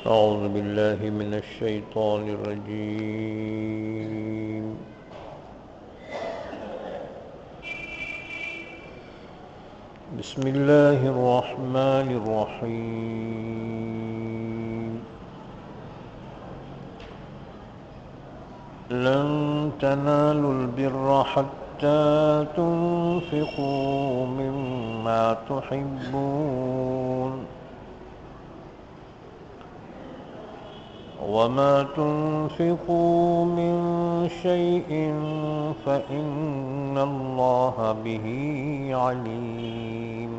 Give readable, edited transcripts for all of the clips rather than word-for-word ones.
أعوذ بالله من الشيطان الرجيم. بسم الله الرحمن الرحيم. لن تنالوا البر حتى تنفقوا مما تحبون وما تنفقوا من شيء فإن الله به عليم.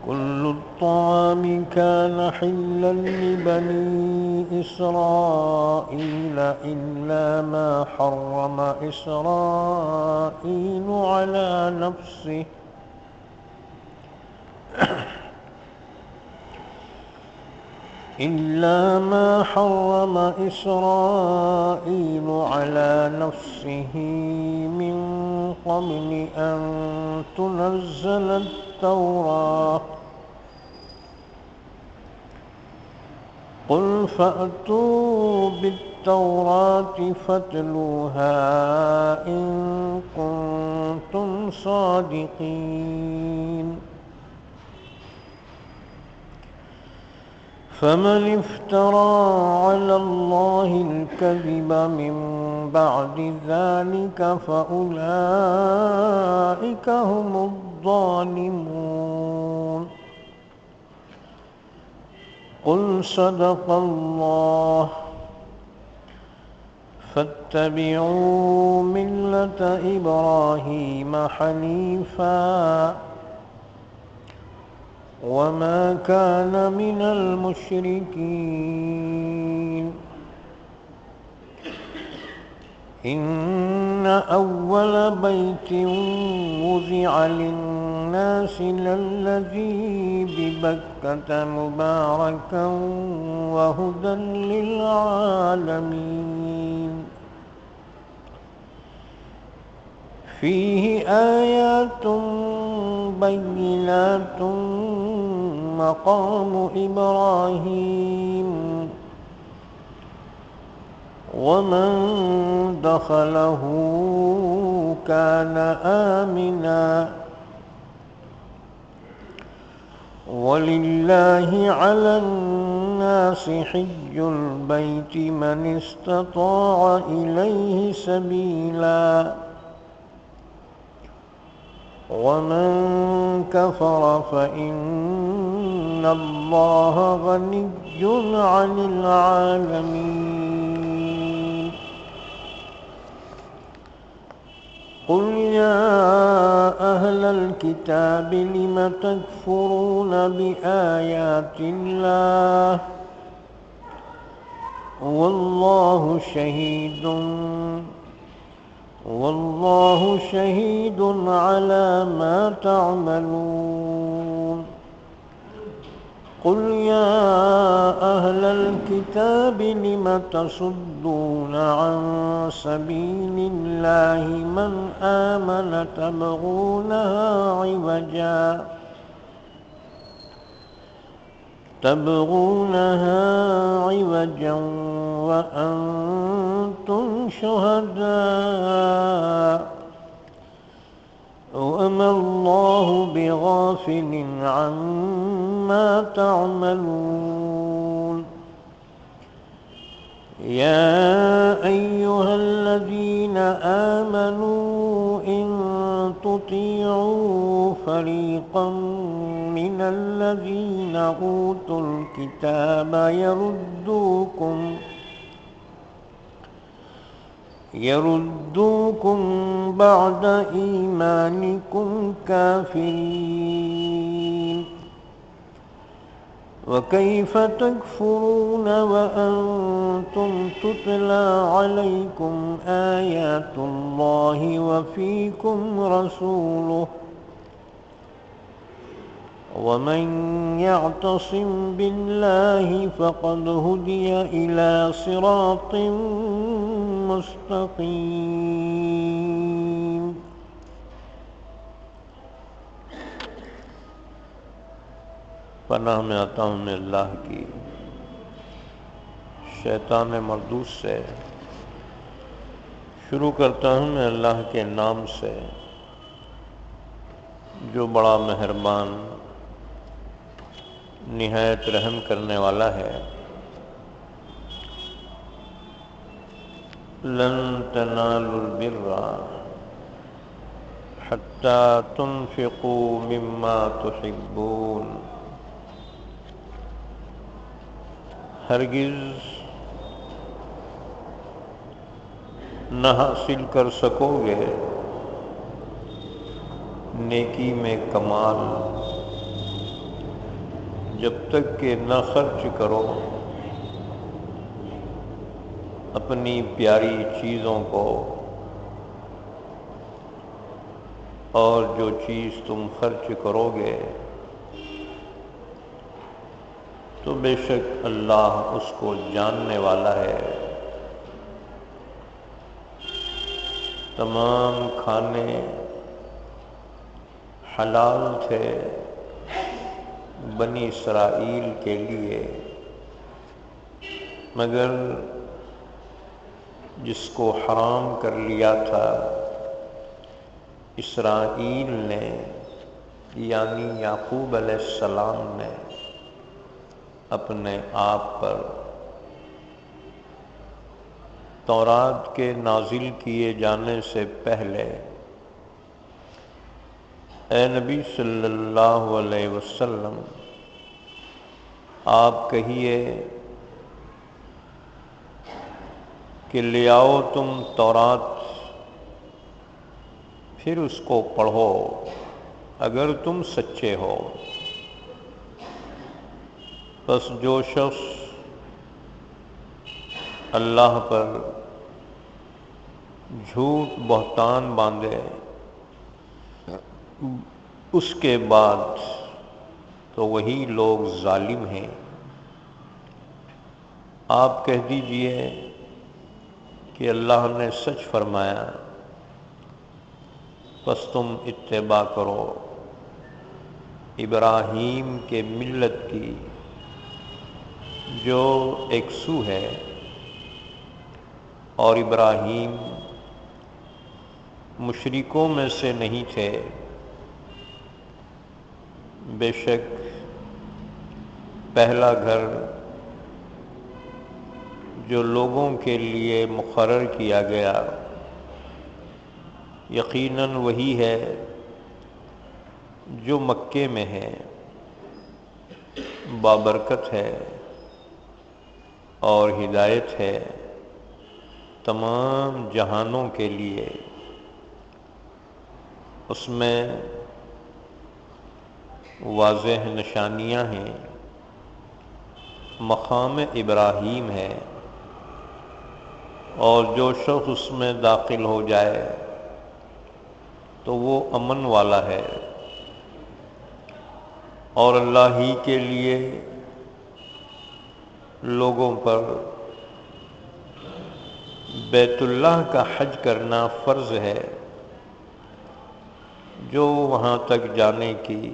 كل الطعام كان حلا لبني إسرائيل إلا ما حرم إسرائيل على نفسه من قبل أن تنزل التوراة. قل فأتوا بالتوراة فاتلوها إن كنتم صادقين. فمن افترى على الله الكذب من بعد ذلك فأولئك هم الظالمون. قل صدق الله فاتبعوا ملة إبراهيم حنيفا وما كان من المشركين. إن أول بيت وضع للناس للذي ببكة مباركا وهدى للعالمين. فيه آيات بينات مقام إبراهيم ومن دخله كان آمنا. ولله على الناس حج البيت من استطاع إليه سبيلا ومن كفر فإن الله غني عن العالمين. قل يا أهل الكتاب لم تكفرون بآيات الله والله شهيد على ما تعملون. قل يا أهل الكتاب لم تصدون عن سبيل الله من آمن تبغونها عوجا وأنتم شهداء وما الله بغافل عما تعملون. يا أيها الذين آمنوا إن تطيعوا فريقا من الذين أوتوا الكتاب يردوكم بعد إيمانكم كافرين. وكيف تكفرون وأنتم تتلى عليكم آيات الله وفيكم رسوله ومن يعتصم بالله فقد هدي إلى صراط مستقيم. پناہ میں آتا ہوں میں اللہ کی شیطان مردود سے۔ شروع کرتا ہوں میں اللہ کے نام سے جو بڑا مہربان نہایت رحم کرنے والا ہے۔ لن تنالوا البر حتى تنفقوا مما تحبون، ہرگز نہ حاصل کر سکو گے نیکی میں کمال جب تک کہ نہ خرچ کرو اپنی پیاری چیزوں کو، اور جو چیز تم خرچ کرو گے تو بے شک اللہ اس کو جاننے والا ہے۔ تمام کھانے حلال تھے بنی اسرائیل کے لیے، مگر جس کو حرام کر لیا تھا اسرائیل نے، یعنی یعقوب علیہ السلام نے اپنے آپ پر، تورات کے نازل کیے جانے سے پہلے اے نبی صلی اللہ علیہ وسلم آپ کہیے کہ لے آؤ تم تورات، پھر اس کو پڑھو اگر تم سچے ہو۔ بس جو شخص اللہ پر جھوٹ بہتان باندھے اس کے بعد تو وہی لوگ ظالم ہیں۔ آپ کہہ دیجئے کہ اللہ نے سچ فرمایا، پس تم اتباع کرو ابراہیم کے ملت کی جو ایک سو ہے، اور ابراہیم مشرکوں میں سے نہیں تھے، بے شک پہلا گھر جو لوگوں کے لیے مقرر کیا گیا یقیناً وہی ہے جو مکے میں ہے، بابرکت ہے اور ہدایت ہے تمام جہانوں کے لیے۔ اس میں واضح نشانیاں ہیں، مقام ابراہیم ہے، اور جو شخص اس میں داخل ہو جائے تو وہ امن والا ہے، اور اللہ ہی کے لیے لوگوں پر بیت اللہ کا حج کرنا فرض ہے، جو وہاں تک جانے کی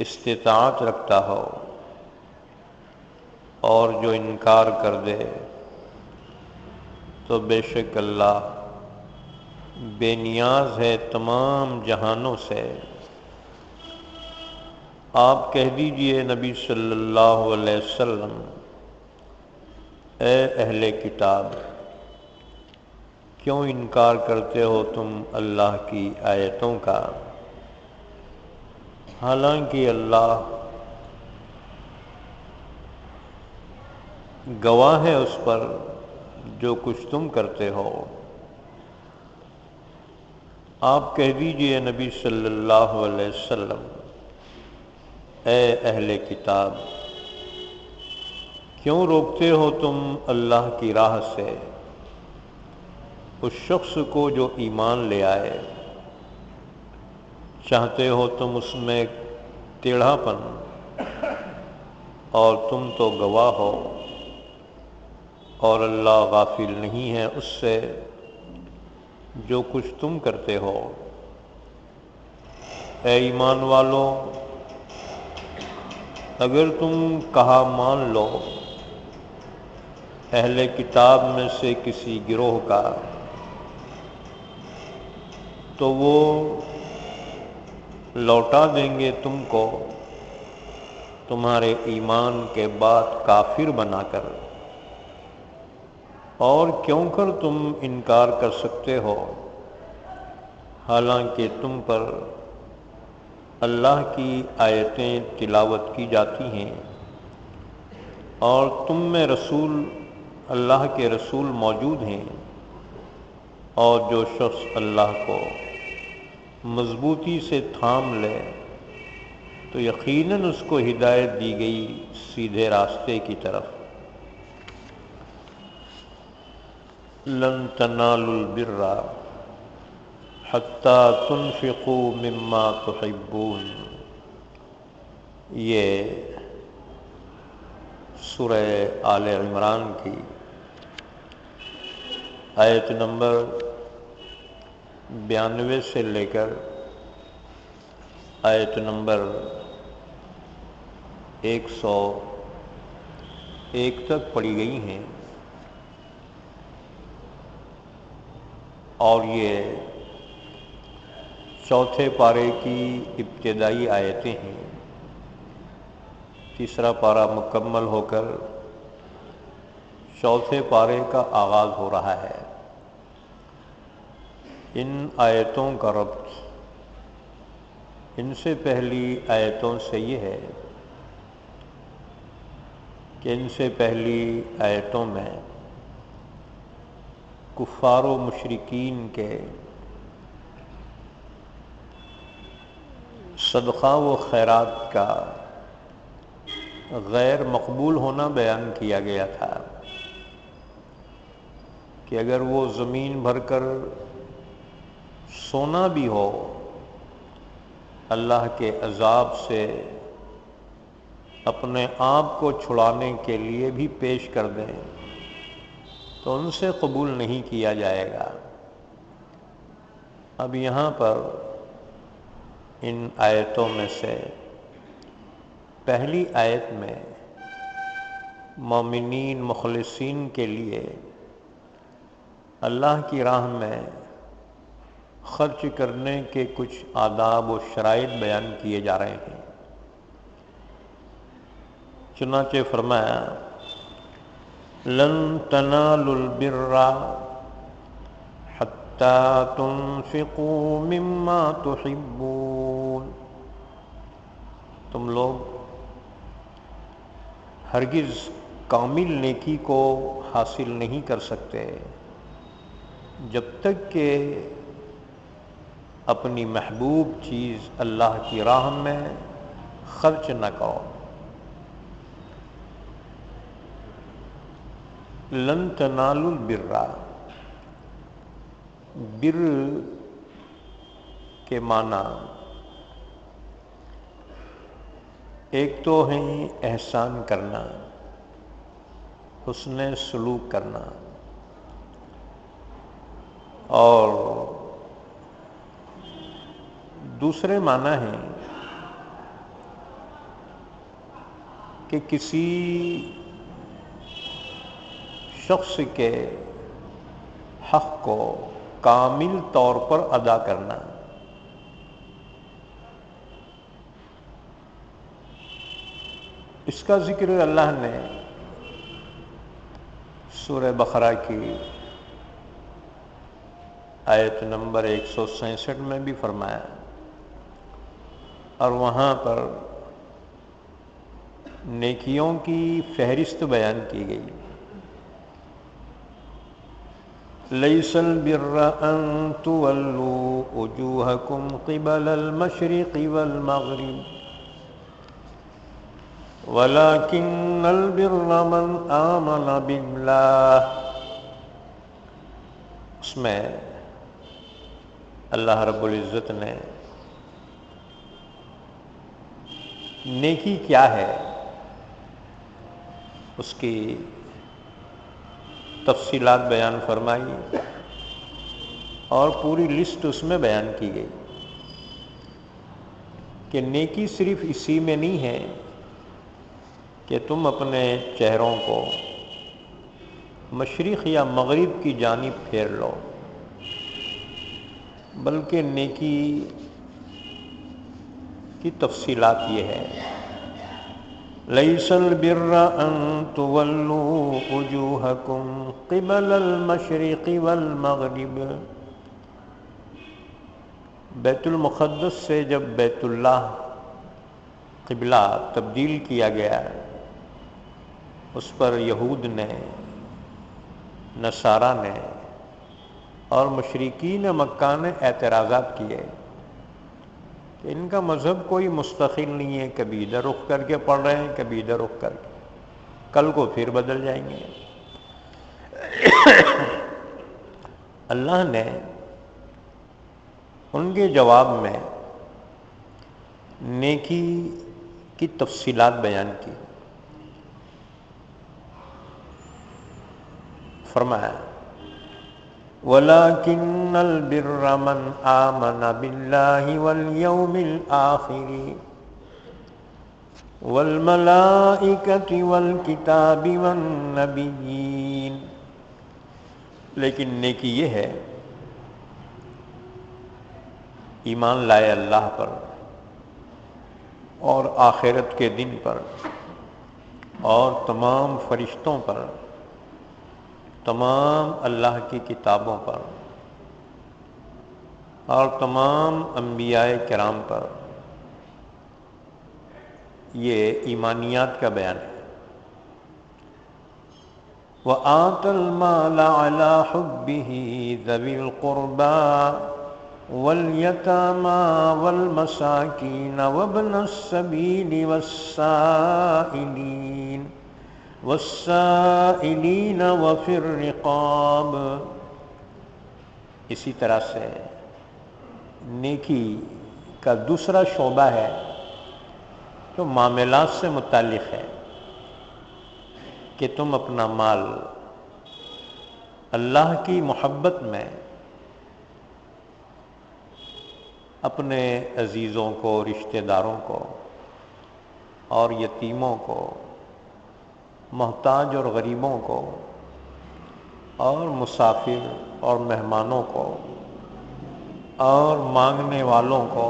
استطاعت رکھتا ہو، اور جو انکار کر دے تو بے شک اللہ بے نیاز ہے تمام جہانوں سے۔ آپ کہہ دیجئے نبی صلی اللہ علیہ وسلم، اے اہل کتاب، کیوں انکار کرتے ہو تم اللہ کی آیتوں کا، حالانکہ اللہ گواہ ہے اس پر جو کچھ تم کرتے ہو۔ آپ کہہ دیجئے نبی صلی اللہ علیہ وسلم، اے اہل کتاب، کیوں روکتے ہو تم اللہ کی راہ سے اس شخص کو جو ایمان لے آئے، چاہتے ہو تم اس میں ٹیڑھا پن، اور تم تو گواہ ہو، اور اللہ غافل نہیں ہے اس سے جو کچھ تم کرتے ہو۔ اے ایمان والو، اگر تم کہا مان لو اہل کتاب میں سے کسی گروہ کا، تو وہ لوٹا دیں گے تم کو تمہارے ایمان کے بعد کافر بنا کر، اور کیوں کر تم انکار کر سکتے ہو حالانکہ تم پر اللہ کی آیتیں تلاوت کی جاتی ہیں اور تم میں رسول اللہ کے رسول موجود ہیں، اور جو شخص اللہ کو مضبوطی سے تھام لے تو یقیناً اس کو ہدایت دی گئی سیدھے راستے کی طرف۔ لن تنالوا البر حتی تنفقوا مما تحبون، یہ سورہ آل عمران کی آیت نمبر 92 سے لے کر آیت نمبر 101 تک پڑھی گئی ہیں، اور یہ چوتھے پارے کی ابتدائی آیتیں ہیں۔ تیسرا پارہ مکمل ہو کر چوتھے پارے کا آغاز ہو رہا ہے۔ ان آیتوں کا ربط ان سے پہلی آیتوں سے یہ ہے کہ ان سے پہلی آیتوں میں کفار و مشرکین کے صدقہ و خیرات کا غیر مقبول ہونا بیان کیا گیا تھا کہ اگر وہ زمین بھر کر سونا بھی ہو اللہ کے عذاب سے اپنے آپ کو چھڑانے کے لیے بھی پیش کر دیں تو ان سے قبول نہیں کیا جائے گا۔ اب یہاں پر ان آیتوں میں سے پہلی آیت میں مومنین مخلصین کے لیے اللہ کی راہ میں خرچ کرنے کے کچھ آداب و شرائط بیان کیے جا رہے ہیں۔ چنانچہ فرمایا لن تنالوا البر حتی تنفقوا مما تحبون، تم لوگ ہرگز کامل نیکی کو حاصل نہیں کر سکتے جب تک کہ اپنی محبوب چیز اللہ کی راہ میں خرچ نہ کرو۔ لن تنالوا البر، بر کے معنی ایک تو ہے احسان کرنا، حسن سلوک کرنا، اور دوسرے معنی ہیں کہ کسی شخص کے حق کو کامل طور پر ادا کرنا۔ اس کا ذکر اللہ نے سورہ بقرہ کی آیت نمبر 167 میں بھی فرمایا، اور وہاں پر نیکیوں کی فہرست بیان کی گئی۔ لیس البر ان تولوا وجوہکم قبل المشرق والمغرب ولكن البر من آمن باللہ۔ اس میں اللہ رب العزت نے نیکی کیا ہے اس کی تفصیلات بیان فرمائی اور پوری لسٹ اس میں بیان کی گئی۔ کہ نیکی صرف اسی میں نہیں ہے کہ تم اپنے چہروں کو مشرق یا مغرب کی جانب پھیر لو، بلکہ نیکی کی تفصیلات یہ ہے، لیس البر ان تولوا وجوہکم قبل المشرق والمغرب۔ بیت المقدس سے جب بیت اللہ قبلہ تبدیل کیا گیا، اس پر یہود نے، نصارہ نے اور مشرکین مکہ نے اعتراضات کیے کہ ان کا مذہب کوئی مستقل نہیں ہے، کبھی ادھر رخ کر کے پڑھ رہے ہیں، کبھی ادھر رخ کر کے، کل کو پھر بدل جائیں گے۔ اللہ نے ان کے جواب میں نیکی کی تفصیلات بیان کی، فرمایا وَلَكِنَّ الْبِرَّ مَنْ آمَنَ بِاللَّهِ وَالْيَوْمِ الْآخِرِ وَالْمَلَائِكَةِ وَالْكِتَابِ وَالنَّبِيِّينَ۔ لیکن نیکی یہ ہے، ایمان لائے اللہ پر اور آخرت کے دن پر اور تمام فرشتوں پر، تمام اللہ کی کتابوں پر اور تمام انبیاء کرام پر۔ یہ ایمانیات کا بیان ہے۔ وَآتَى الْمَالَ عَلَى حُبِّهِ ذَوِي الْقُرْبَى وَالْيَتَامَى وَالْمَسَاكِينَ وَابْنَ السَّبِيلِ وَالسَّائِلِينَ وَفِي الرِّقَابِ۔ اسی طرح سے نیکی کا دوسرا شعبہ ہے جو معاملات سے متعلق ہے کہ تم اپنا مال اللہ کی محبت میں اپنے عزیزوں کو، رشتہ داروں کو اور یتیموں کو، محتاج اور غریبوں کو اور مسافر اور مہمانوں کو اور مانگنے والوں کو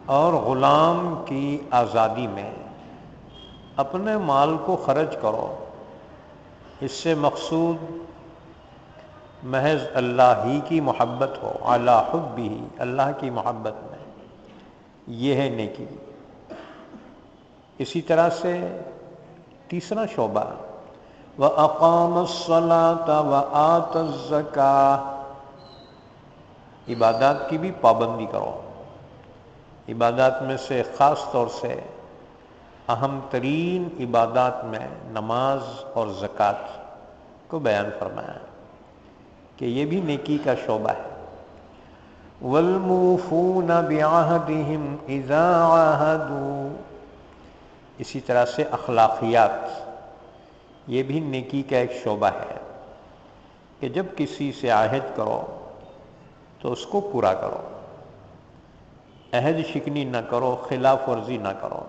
اور غلام کی آزادی میں اپنے مال کو خرچ کرو۔ اس سے مقصود محض اللہ ہی کی محبت ہو، علی حبہ، اللہ کی محبت میں، یہ ہے نیکی۔ اسی طرح سے تیسرا شعبہ وَأَقَامَ الصَّلَاةَ وَآتَى الزَّكَاةَ، عبادات کی بھی پابندی کرو۔ عبادات میں سے خاص طور سے اہم ترین عبادات میں نماز اور زکوٰۃ کو بیان فرمایا کہ یہ بھی نیکی کا شعبہ ہے۔ وَالْمُوفُونَ بِعَهْدِهِمْ إِذَا عَاهَدُوا، اسی طرح سے اخلاقیات، یہ بھی نیکی کا ایک شعبہ ہے کہ جب کسی سے عہد کرو تو اس کو پورا کرو، عہد شکنی نہ کرو، خلاف ورزی نہ کرو۔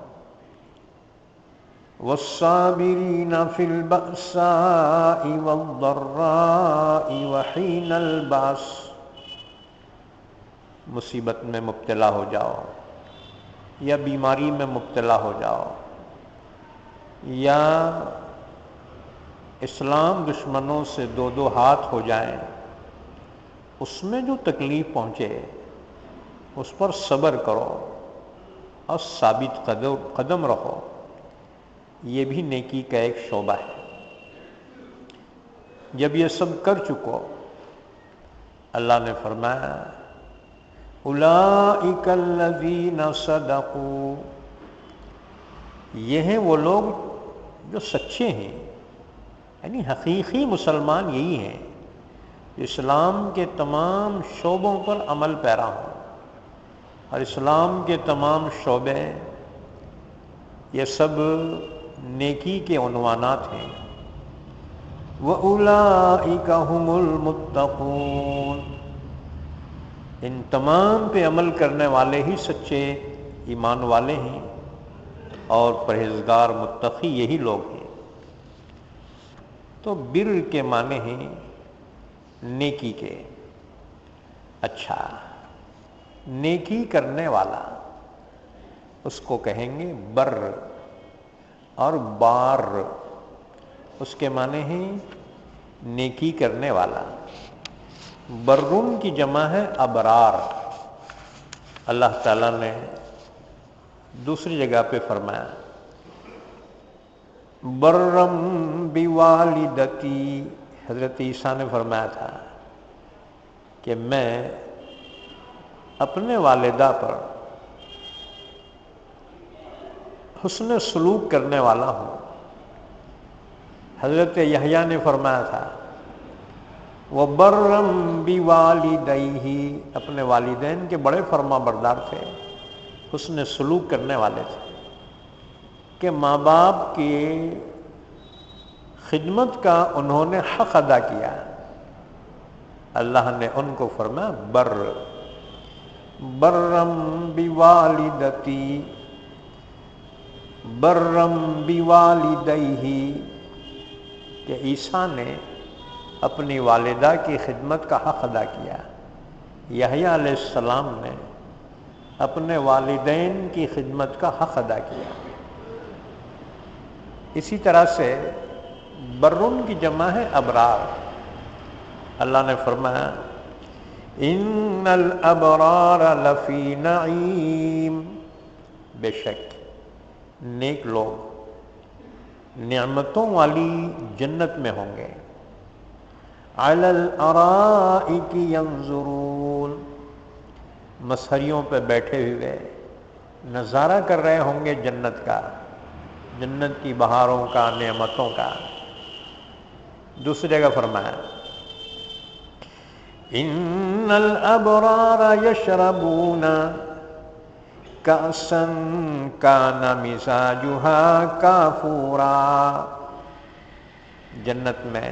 وَالصَّابِرِينَ فِي الْبَأْسَاءِ وَالضَّرَّاءِ وَحِينَ الْبَأْسِ، مصیبت میں مبتلا ہو جاؤ یا بیماری میں مبتلا ہو جاؤ یا اسلام دشمنوں سے دو دو ہاتھ ہو جائیں، اس میں جو تکلیف پہنچے اس پر صبر کرو اور ثابت قدم رہو، یہ بھی نیکی کا ایک شعبہ ہے۔ جب یہ سب کر چکو، اللہ نے فرمایا اولئک الذین صدقوا، یہ ہیں وہ لوگ جو سچے ہیں، یعنی حقیقی مسلمان یہی ہیں، اسلام کے تمام شعبوں پر عمل پیرا ہوں، اور اسلام کے تمام شعبے یہ سب نیکی کے عنوانات ہیں۔ وَأُولَئِكَ هُمُ الْمُتَّقُونَ، ان تمام پہ عمل کرنے والے ہی سچے ایمان والے ہیں اور پرہیزگار متقی یہی لوگ ہیں۔ تو بر کے معنی ہیں نیکی کے۔ اچھا، نیکی کرنے والا اس کو کہیں گے بر، اور بار اس کے معنی ہیں نیکی کرنے والا۔ برن کی جمع ہے ابرار۔ اللہ تعالیٰ نے دوسری جگہ پہ فرمایا برم بوالدتی، حضرت عیسیٰ نے فرمایا تھا کہ میں اپنے والدہ پر حسن سلوک کرنے والا ہوں۔ حضرت یحییٰ نے فرمایا تھا وَبَرًّا بِوَالِدَيْهِ، اپنے والدین کے بڑے فرما بردار تھے، حسن سلوک کرنے والے تھے کہ ماں باپ کی خدمت کا انہوں نے حق ادا کیا۔ اللہ نے ان کو فرمایا بر، برم بوالدتی، برم بوالدیہ، کہ عیسیٰ نے اپنی والدہ کی خدمت کا حق ادا کیا، یحییٰ علیہ السلام نے اپنے والدین کی خدمت کا حق ادا کیا۔ اسی طرح سے برن کی جمع ہے ابرار۔ اللہ نے فرمایا ان الابرار لفی نعیم، بے شک نیک لوگ نعمتوں والی جنت میں ہوں گے۔ علی الارائک ینظرون، مسہریوں پہ بیٹھے ہوئے نظارہ کر رہے ہوں گے جنت کا، جنت کی بہاروں کا، نعمتوں کا۔ دوسری جگہ فرمایا ان الابرار یشربون کأسا کان مزاجها کافورا، جنت میں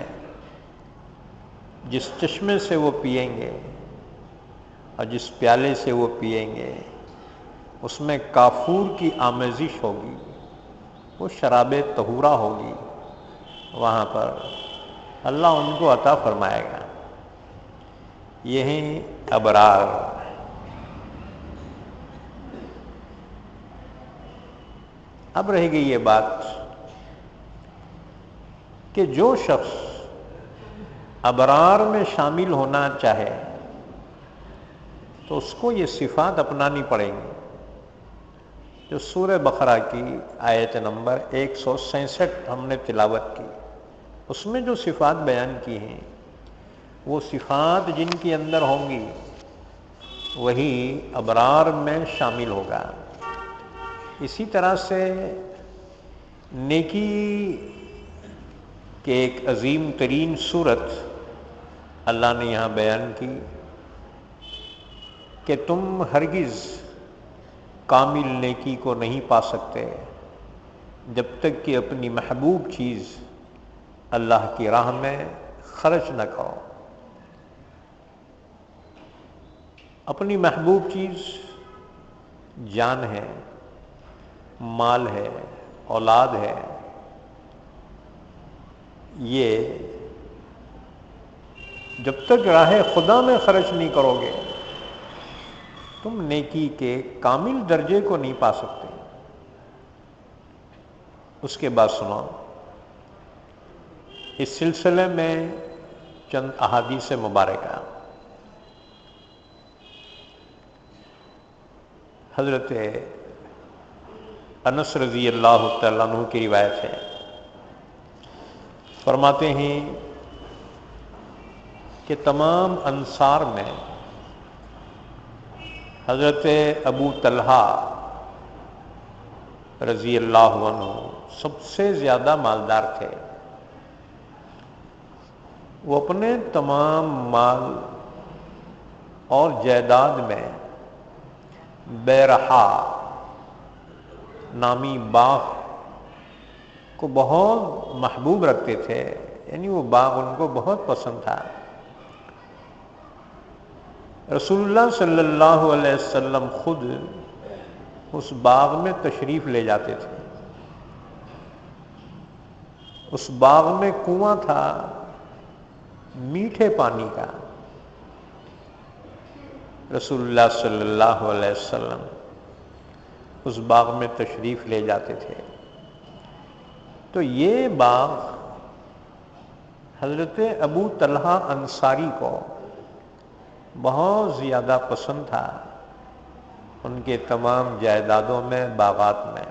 جس چشمے سے وہ پئیں گے اور جس پیالے سے وہ پئیں گے اس میں کافور کی آمیزش ہوگی، وہ شراب طہورہ ہوگی، وہاں پر اللہ ان کو عطا فرمائے گا۔ یہ ہیں ابرار۔ اب رہ گئی یہ بات کہ جو شخص ابرار میں شامل ہونا چاہے تو اس کو یہ صفات اپنانی پڑیں گی، جو سورہ بقرہ کی آیت نمبر 167 ہم نے تلاوت کی، اس میں جو صفات بیان کی ہیں وہ صفات جن کے اندر ہوں گی وہی ابرار میں شامل ہوگا۔ اسی طرح سے نیکی کے ایک عظیم ترین صورت اللہ نے یہاں بیان کی کہ تم ہرگز کامل نیکی کو نہیں پا سکتے جب تک کہ اپنی محبوب چیز اللہ کی راہ میں خرچ نہ کرو۔ اپنی محبوب چیز جان ہے، مال ہے، اولاد ہے، یہ جب تک راہ خدا میں خرچ نہیں کرو گے تم نیکی کے کامل درجے کو نہیں پا سکتے۔ اس کے بعد سنو، اس سلسلے میں چند احادیث مبارکہ۔ حضرت انس رضی اللہ تعالیٰ عنہ کی روایت ہے، فرماتے ہیں کہ تمام انصار میں حضرت ابو طلحہ رضی اللہ عنہ سب سے زیادہ مالدار تھے۔ وہ اپنے تمام مال اور جائیداد میں بیرحا نامی باغ کو بہت محبوب رکھتے تھے، یعنی وہ باغ ان کو بہت پسند تھا۔ رسول اللہ صلی اللہ علیہ وسلم خود اس باغ میں تشریف لے جاتے تھے۔ اس باغ میں کنواں تھا میٹھے پانی کا۔ رسول اللہ صلی اللہ علیہ وسلم اس باغ میں تشریف لے جاتے تھے۔ تو یہ باغ حضرت ابو طلحہ انصاری کو بہت زیادہ پسند تھا، ان کے تمام جائیدادوں میں، باغات میں۔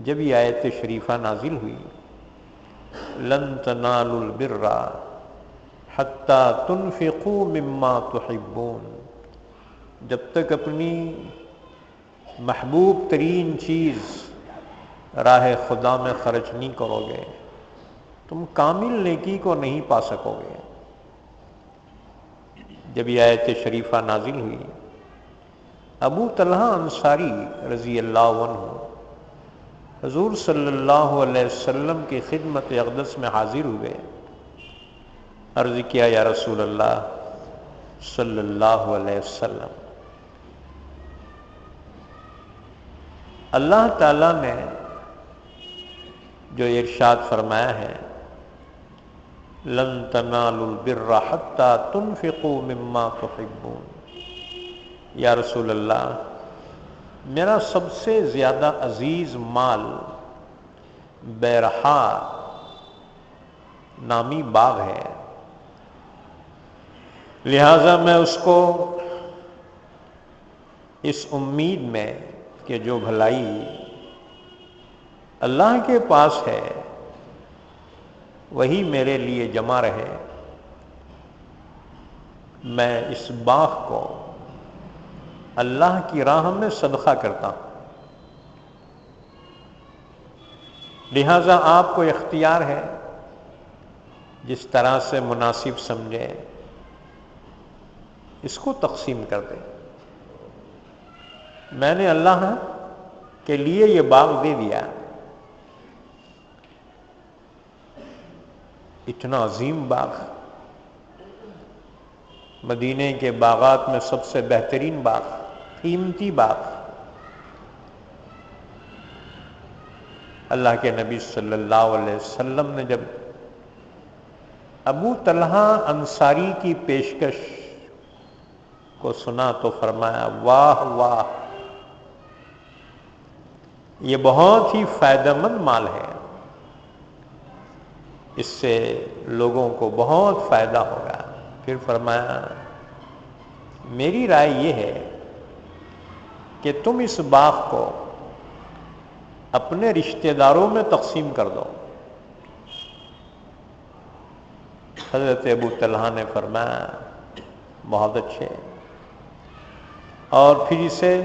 جب یہ آیت شریفہ نازل ہوئی، لن تنالوا البر حتی تنفقوا مما تحبون، جب تک اپنی محبوب ترین چیز راہ خدا میں خرچ نہیں کرو گے تم کامل نیکی کو نہیں پا سکو گے۔ جب یہ آیت شریفہ نازل ہوئی، ابو طلحہ انصاری رضی اللہ عنہ حضور صلی اللہ علیہ وسلم کی خدمت اقدس میں حاضر ہوئے، عرض کیا یا رسول اللہ صلی اللہ علیہ وسلم، اللہ تعالیٰ نے جو ارشاد فرمایا ہے لن تنالوا البر حتی تنفقوا مما تحبون، یا رسول اللہ میرا سب سے زیادہ عزیز مال بیرحا نامی باغ ہے، لہذا میں اس کو اس امید میں کہ جو بھلائی اللہ کے پاس ہے وہی میرے لیے جمع رہے، میں اس باغ کو اللہ کی راہ میں صدقہ کرتا ہوں۔ لہذا آپ کو اختیار ہے، جس طرح سے مناسب سمجھے اس کو تقسیم کر دیں۔ میں نے اللہ کے لیے یہ باغ دے دیا، اتنا عظیم باغ، مدینے کے باغات میں سب سے بہترین باغ، قیمتی باغ۔ اللہ کے نبی صلی اللہ علیہ وسلم نے جب ابو طلحہ انصاری کی پیشکش کو سنا تو فرمایا واہ واہ، یہ بہت ہی فائدہ مند مال ہے، اس سے لوگوں کو بہت فائدہ ہوگا۔ پھر فرمایا میری رائے یہ ہے کہ تم اس باغ کو اپنے رشتہ داروں میں تقسیم کر دو۔ حضرت ابو طلحہ نے فرمایا بہت اچھے، اور پھر اسے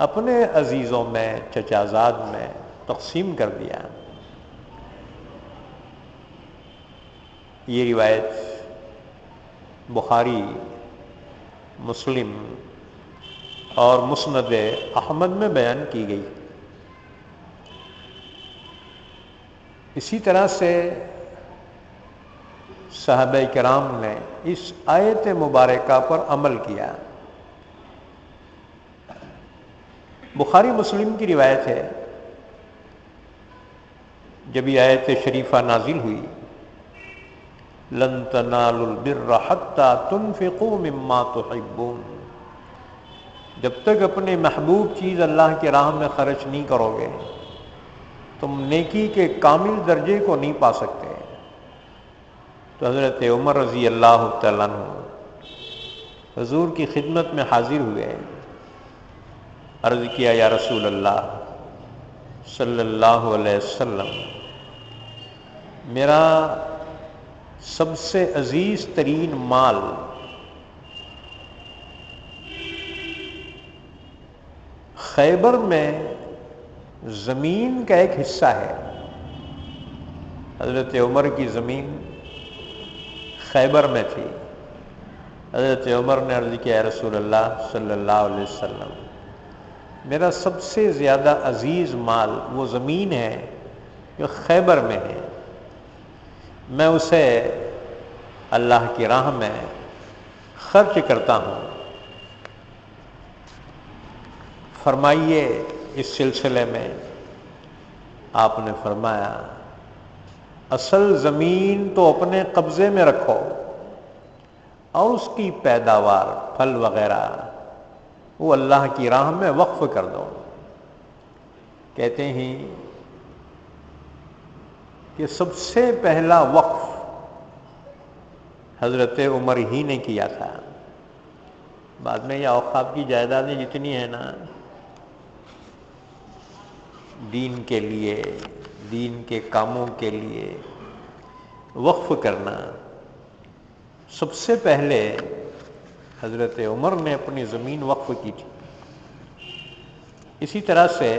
اپنے عزیزوں میں، چچا زاد میں تقسیم کر دیا۔ یہ روایت بخاری، مسلم اور مسند احمد میں بیان کی گئی۔ اسی طرح سے صحابہ کرام نے اس آیت مبارکہ پر عمل کیا۔ بخاری مسلم کی روایت ہے، جب یہ آیت شریفہ نازل ہوئی لن تنالوا البر حتی تنفقوا مما تحبون، جب تک اپنے محبوب چیز اللہ کی راہ میں خرچ نہیں کرو گے تم نیکی کے کامل درجے کو نہیں پا سکتے۔ تو حضرت عمر رضی اللہ تعالیٰ عنہ حضور کی خدمت میں حاضر ہوئے، عرض کیا یا رسول اللہ صلی اللہ علیہ وسلم، میرا سب سے عزیز ترین مال خیبر میں زمین کا ایک حصہ ہے۔ حضرت عمر کی زمین خیبر میں تھی۔ حضرت عمر نے عرض کیا یا رسول اللہ صلی اللہ علیہ وسلم، میرا سب سے زیادہ عزیز مال وہ زمین ہے جو خیبر میں ہے، میں اسے اللہ کی راہ میں خرچ کرتا ہوں۔ فرمائیے اس سلسلے میں؟ آپ نے فرمایا اصل زمین تو اپنے قبضے میں رکھو اور اس کی پیداوار پھل وغیرہ وہ اللہ کی راہ میں وقف کر دو۔ کہتے ہیں کہ سب سے پہلا وقف حضرت عمر ہی نے کیا تھا۔ بعد میں یہ اوقاف کی جائیدادیں جتنی ہیں نا، دین کے لیے، دین کے کاموں کے لیے وقف کرنا، سب سے پہلے حضرت عمر نے اپنی زمین وقف کی تھی۔ اسی طرح سے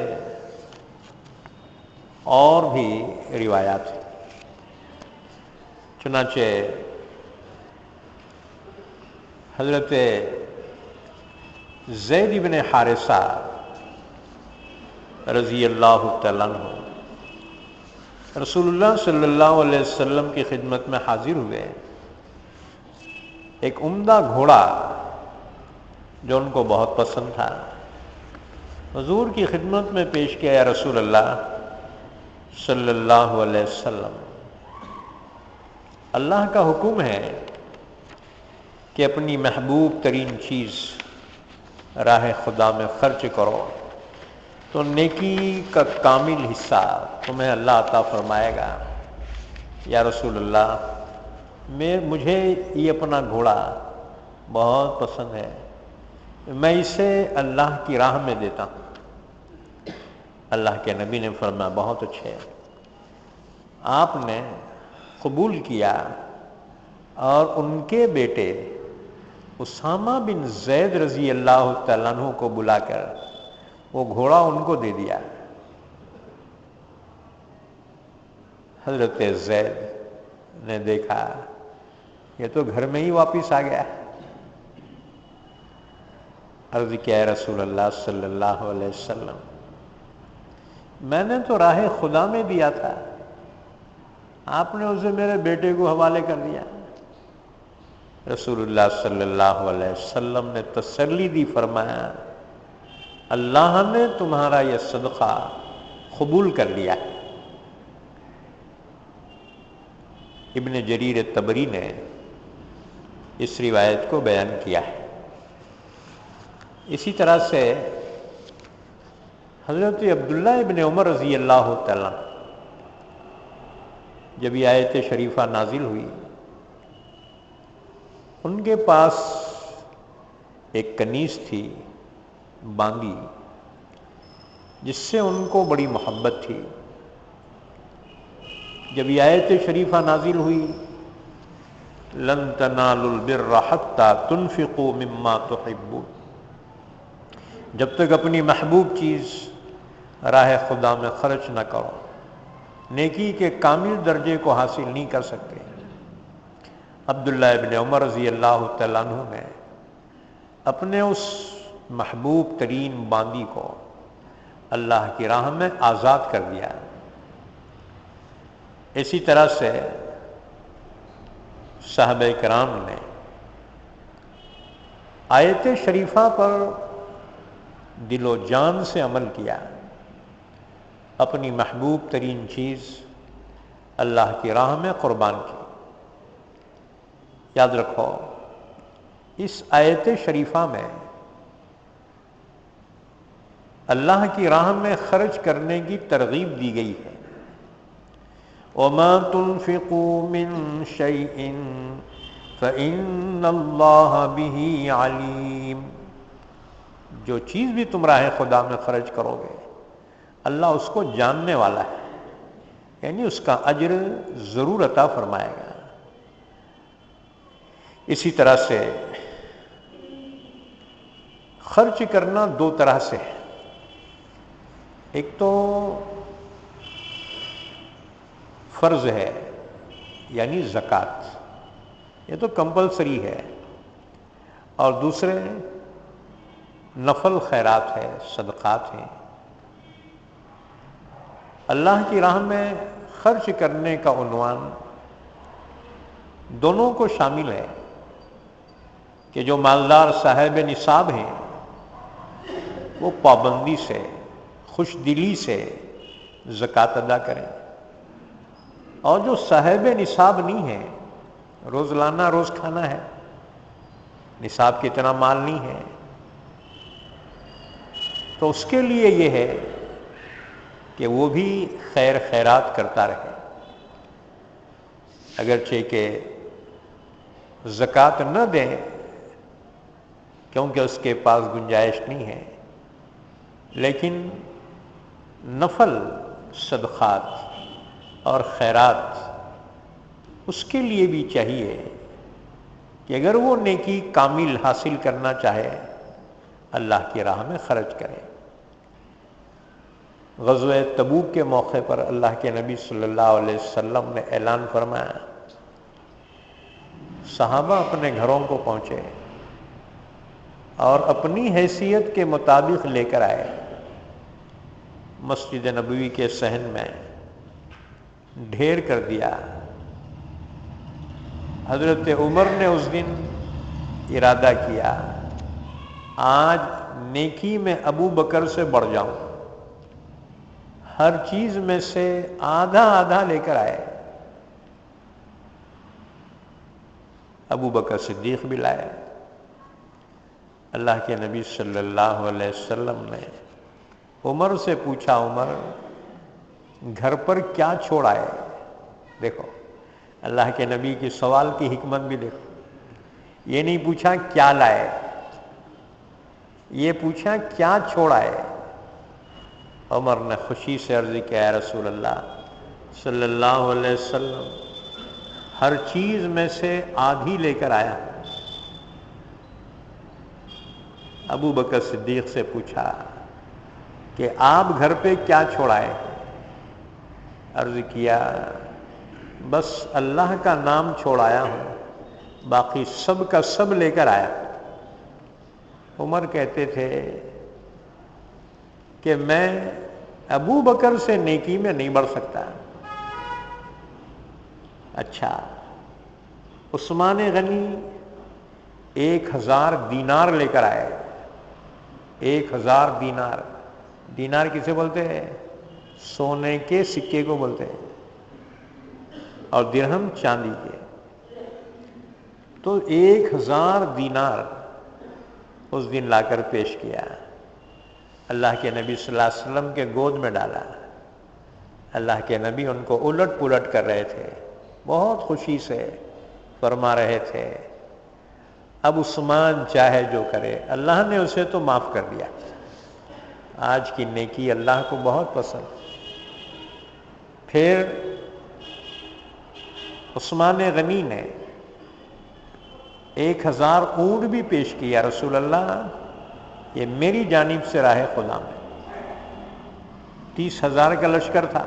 اور بھی روایات ہیں۔ چنانچہ حضرت زید بن حارثہ رضی اللہ تعالیٰ عنہ رسول اللہ صلی اللہ علیہ وسلم کی خدمت میں حاضر ہوئے۔ ایک عمدہ گھوڑا جو ان کو بہت پسند تھا حضور کی خدمت میں پیش کیا۔ یا رسول اللہ صلی اللہ علیہ وسلم، اللہ کا حکم ہے کہ اپنی محبوب ترین چیز راہ خدا میں خرچ کرو تو نیکی کا کامل حصہ تمہیں اللہ عطا فرمائے گا۔ یا رسول اللہ، مجھے یہ اپنا گھوڑا بہت پسند ہے، میں اسے اللہ کی راہ میں دیتا ہوں۔ اللہ کے نبی نے فرمایا بہت اچھے، آپ نے قبول کیا اور ان کے بیٹے اسامہ بن زید رضی اللہ تعالیٰ عنہ کو بلا کر وہ گھوڑا ان کو دے دیا۔ حضرت زید نے دیکھا یہ تو گھر میں ہی واپس آ گیا۔ عرض کیا رسول اللہ صلی اللہ علیہ وسلم، میں نے تو راہ خدا میں دیا تھا، آپ نے اسے میرے بیٹے کو حوالے کر دیا۔ رسول اللہ صلی اللہ علیہ وسلم نے تسلی دی، فرمایا اللہ نے تمہارا یہ صدقہ قبول کر لیا۔ ابن جریر طبری نے اس روایت کو بیان کیا ہے۔ اسی طرح سے حضرت عبداللہ ابن عمر رضی اللہ تعالیٰ جب یہ آیت شریفہ نازل ہوئی، ان کے پاس ایک کنیز تھی بانگی، جس سے ان کو بڑی محبت تھی۔ جب یہ آیت شریفہ نازل ہوئی لن تنالوا البر حتى تنفقوا مما تحبون، جب تک اپنی محبوب چیز راہ خدا میں خرچ نہ کرو نیکی کے کامل درجے کو حاصل نہیں کر سکتے۔ عبداللہ ابن عمر رضی اللہ تعالیٰ عنہ نے اپنے اس محبوب ترین باندی کو اللہ کی راہ میں آزاد کر دیا۔ اسی طرح سے صحابہ کرام نے آیت شریفہ پر دل و جان سے عمل کیا، اپنی محبوب ترین چیز اللہ کی راہ میں قربان کی۔ یاد رکھو اس آیت شریفہ میں اللہ کی راہ میں خرچ کرنے کی ترغیب دی گئی ہے۔ وَمَا تُنْفِقُوا مِنْ شَيْءٍ فَإِنَّ اللَّهَ بِهِ عَلِيمٌ، جو چیز بھی تم راہ خدا میں خرچ کرو گے اللہ اس کو جاننے والا ہے، یعنی اس کا اجر ضرور عطا فرمائے گا۔ اسی طرح سے خرچ کرنا دو طرح سے ہے، ایک تو فرض ہے یعنی زکوٰۃ، یہ تو کمپلسری ہے، اور دوسرے نفل خیرات ہے، صدقات ہیں۔ اللہ کی راہ میں خرچ کرنے کا عنوان دونوں کو شامل ہے کہ جو مالدار صاحب نصاب ہیں وہ پابندی سے، خوش دلی سے زکوٰۃ ادا کریں، اور جو صاحب نصاب نہیں ہے، روزانہ روز کھانا ہے، نصاب کی اتنا مال نہیں ہے، تو اس کے لیے یہ ہے کہ وہ بھی خیر خیرات کرتا رہے، اگرچہ کہ زکوٰۃ نہ دیں کیونکہ اس کے پاس گنجائش نہیں ہے، لیکن نفل صدقات اور خیرات اس کے لیے بھی چاہیے کہ اگر وہ نیکی کامل حاصل کرنا چاہے اللہ کی راہ میں خرچ کرے۔ غزوہ تبوک کے موقع پر اللہ کے نبی صلی اللہ علیہ وسلم نے اعلان فرمایا، صحابہ اپنے گھروں کو پہنچے اور اپنی حیثیت کے مطابق لے کر آئے، مسجد نبوی کے صحن میں ڈھیر کر دیا۔ حضرت عمر نے اس دن ارادہ کیا، آج نیکی میں ابو بکر سے بڑھ جاؤں، ہر چیز میں سے آدھا آدھا لے کر آئے۔ ابو بکر صدیق بھی لائے۔ اللہ کے نبی صلی اللہ علیہ وسلم نے عمر سے پوچھا، عمر گھر پر کیا چھوڑ آئے؟ دیکھو اللہ کے نبی کی سوال کی حکمت بھی دیکھو، یہ نہیں پوچھا کیا لائے، یہ پوچھا کیا چھوڑ آئے۔ عمر نے خوشی سے عرض کیا، یا رسول اللہ صلی اللہ علیہ وسلم ہر چیز میں سے آدھی لے کر آیا۔ ابو بکر صدیق سے پوچھا کہ آپ گھر پہ کیا چھوڑائے؟ عرض کیا بس اللہ کا نام چھوڑایا ہوں، باقی سب کا سب لے کر آیا۔ عمر کہتے تھے کہ میں ابو بکر سے نیکی میں نہیں بڑھ سکتا۔ اچھا، عثمان غنی 1000 دینار لے کر آئے۔ 1000 دینار، دینار کسے بولتے ہیں؟ سونے کے سکے کو بولتے ہیں، اور درہم چاندی کے۔ تو 1000 دینار اس دن لا کر پیش کیا، اللہ کے نبی صلی اللہ علیہ وسلم کے گود میں ڈالا۔ اللہ کے نبی ان کو الٹ پلٹ کر رہے تھے، بہت خوشی سے فرما رہے تھے اب عثمان چاہے جو کرے، اللہ نے اسے تو معاف کر دیا۔ آج کی نیکی اللہ کو بہت پسند۔ پھر عثمان غنی نے 1000 اونٹ بھی پیش کیا، رسول اللہ یہ میری جانب سے راہ خدا میں۔ 30,000 کا لشکر تھا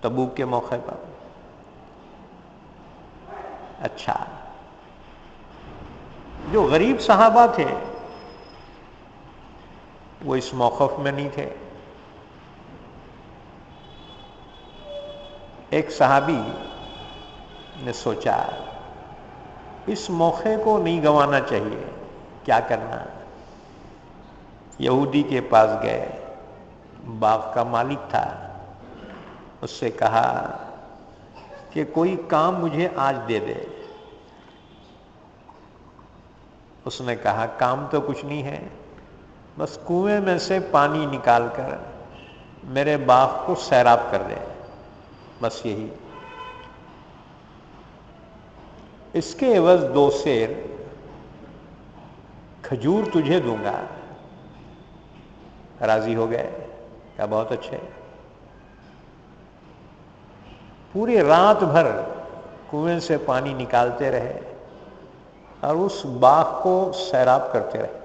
تبوک کے موقع پر۔ اچھا، جو غریب صحابہ تھے وہ اس موقف میں نہیں تھے۔ ایک صحابی نے سوچا اس موقع کو نہیں گنوانا چاہیے، کیا کرنا؟ یہودی کے پاس گئے، باغ کا مالک تھا، اس سے کہا کہ کوئی کام مجھے آج دے دے۔ اس نے کہا کام تو کچھ نہیں ہے، بس کنویں میں سے پانی نکال کر میرے باغ کو سیراب کر دے، بس یہی۔ اس کے عوض 2 سیر کھجور تجھے دوں گا۔ راضی ہو گئے، کہا بہت اچھے۔ پوری رات بھر کنویں سے پانی نکالتے رہے اور اس باغ کو سیراب کرتے رہے۔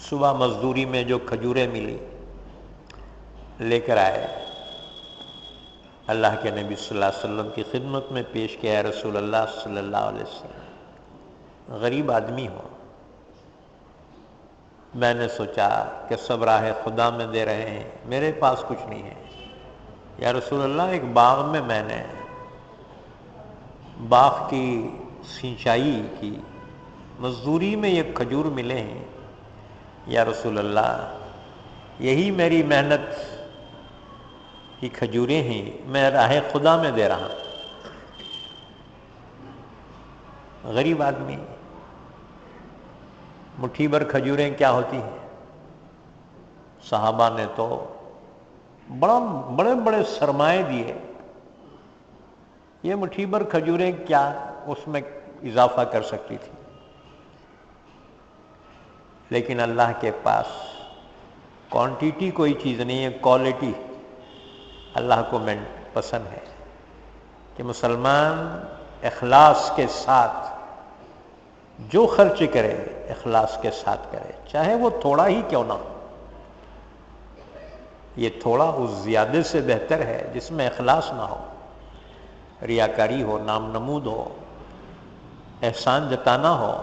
صبح مزدوری میں جو کھجوریں ملی لے کر آئے، اللہ کے نبی صلی اللہ علیہ وسلم کی خدمت میں پیش کیا، ہے رسول اللہ صلی اللہ علیہ وسلم غریب آدمی ہو، میں نے سوچا کہ سب راہ خدا میں دے رہے ہیں، میرے پاس کچھ نہیں ہے۔ یا رسول اللہ ایک باغ میں میں نے باغ کی سینچائی کی مزدوری میں یہ کھجور ملے ہیں، یا رسول اللہ یہی میری محنت کی کھجوریں ہیں، میں راہ خدا میں دے رہا ہوں۔ غریب آدمی، مٹھی بھر کھجوریں کیا ہوتی ہیں؟ صحابہ نے تو بڑے بڑے سرمائے دیے، یہ مٹھی بھر کھجوریں کیا اس میں اضافہ کر سکتی تھی؟ لیکن اللہ کے پاس کوانٹیٹی کوئی چیز نہیں ہے، کوالٹی اللہ کو پسند ہے کہ مسلمان اخلاص کے ساتھ جو خرچ کرے اخلاص کے ساتھ کرے، چاہے وہ تھوڑا ہی کیوں نہ ہو۔ یہ تھوڑا اس زیادہ سے بہتر ہے جس میں اخلاص نہ ہو، ریاکاری ہو، نام نمود ہو، احسان جتانا ہو۔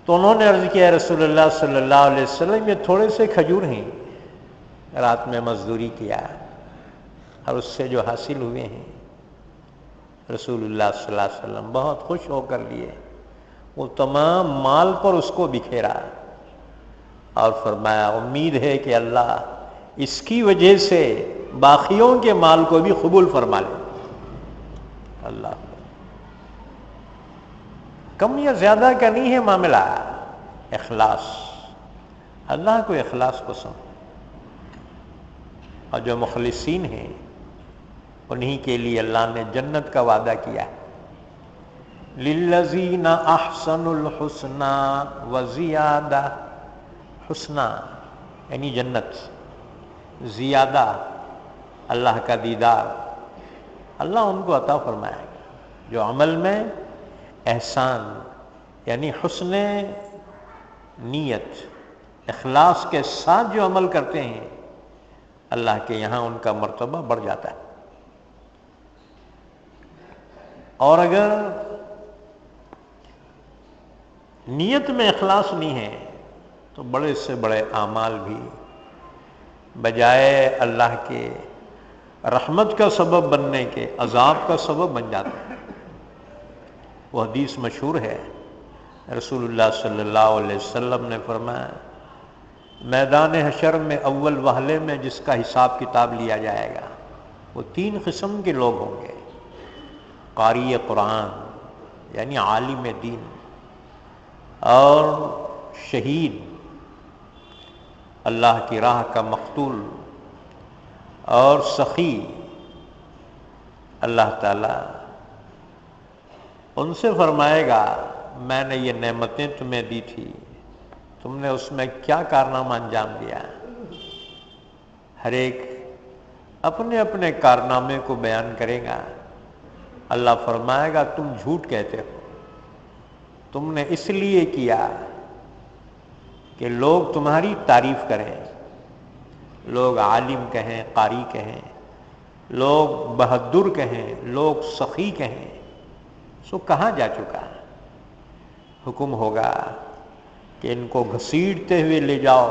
تو انہوں نے عرض کیا رسول اللہ صلی اللہ علیہ وسلم یہ تھوڑے سے کھجور ہیں، رات میں مزدوری کیا اور اس سے جو حاصل ہوئے ہیں، رسول اللہ صلی اللہ علیہ وسلم بہت خوش ہو کر لیے، وہ تمام مال پر اس کو بکھیرا اور فرمایا امید ہے کہ اللہ اس کی وجہ سے باقیوں کے مال کو بھی قبول فرما لے۔ اللہ کم یا زیادہ کا نہیں ہے معاملہ، اخلاص، اللہ کو اخلاص پسند، اور جو مخلصین ہیں انہی کے لیے اللہ نے جنت کا وعدہ کیا ہے۔ للذین احسنوا الحسنی وزیادہ، حسنہ یعنی جنت، زیادہ اللہ کا دیدار، اللہ ان کو عطا فرمائے گا جو عمل میں احسان یعنی حسن نیت، اخلاص کے ساتھ جو عمل کرتے ہیں، اللہ کے یہاں ان کا مرتبہ بڑھ جاتا ہے۔ اور اگر نیت میں اخلاص نہیں ہے تو بڑے سے بڑے اعمال بھی بجائے اللہ کے رحمت کا سبب بننے کے عذاب کا سبب بن جاتے ہیں۔ وہ حدیث مشہور ہے، رسول اللہ صلی اللہ علیہ وسلم نے فرمایا میدان حشر میں اول وہلے میں جس کا حساب کتاب لیا جائے گا وہ 3 قسم کے لوگ ہوں گے، قاری قرآن یعنی عالم دین، اور شہید، اللہ کی راہ کا مقتول، اور سخی۔ اللہ تعالیٰ ان سے فرمائے گا میں نے یہ نعمتیں تمہیں دی تھی، تم نے اس میں کیا کارنامہ انجام دیا؟ ہر ایک اپنے اپنے کارنامے کو بیان کرے گا۔ اللہ فرمائے گا تم جھوٹ کہتے ہو، تم نے اس لیے کیا کہ لوگ تمہاری تعریف کریں، لوگ عالم کہیں، قاری کہیں، لوگ بہادر کہیں، لوگ سخی کہیں، سو کہاں جا چکا ہے؟ حکم ہوگا کہ ان کو گھسیٹتے ہوئے لے جاؤ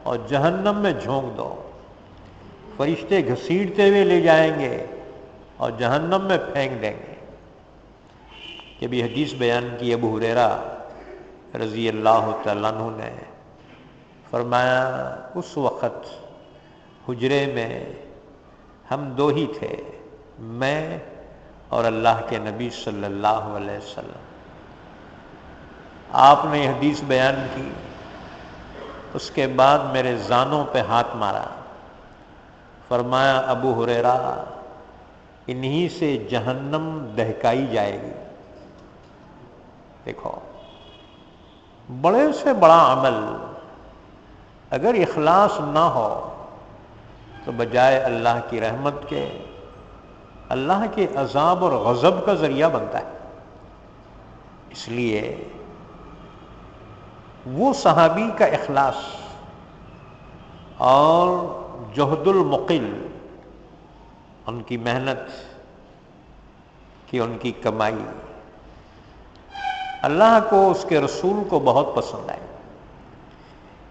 اور جہنم میں جھونک دو۔ فرشتے گھسیٹتے ہوئے لے جائیں گے اور جہنم میں پھینک دیں گے۔ کہ بھی حدیث بیان کی ابو ہریرہ رضی اللہ تعالیٰ عنہ نے فرمایا اس وقت حجرے میں ہم 2 ہی تھے، میں اور اللہ کے نبی صلی اللہ علیہ وسلم۔ آپ نے یہ حدیث بیان کی، اس کے بعد میرے زانوں پہ ہاتھ مارا، فرمایا ابو ہریرہ انہی سے جہنم دہکائی جائے گی۔ دیکھو بڑے سے بڑا عمل اگر اخلاص نہ ہو تو بجائے اللہ کی رحمت کے اللہ کے عذاب اور غضب کا ذریعہ بنتا ہے۔ اس لیے وہ صحابی کا اخلاص اور جہد المقل، ان کی محنت کی، ان کی کمائی اللہ کو اس کے رسول کو بہت پسند آئے۔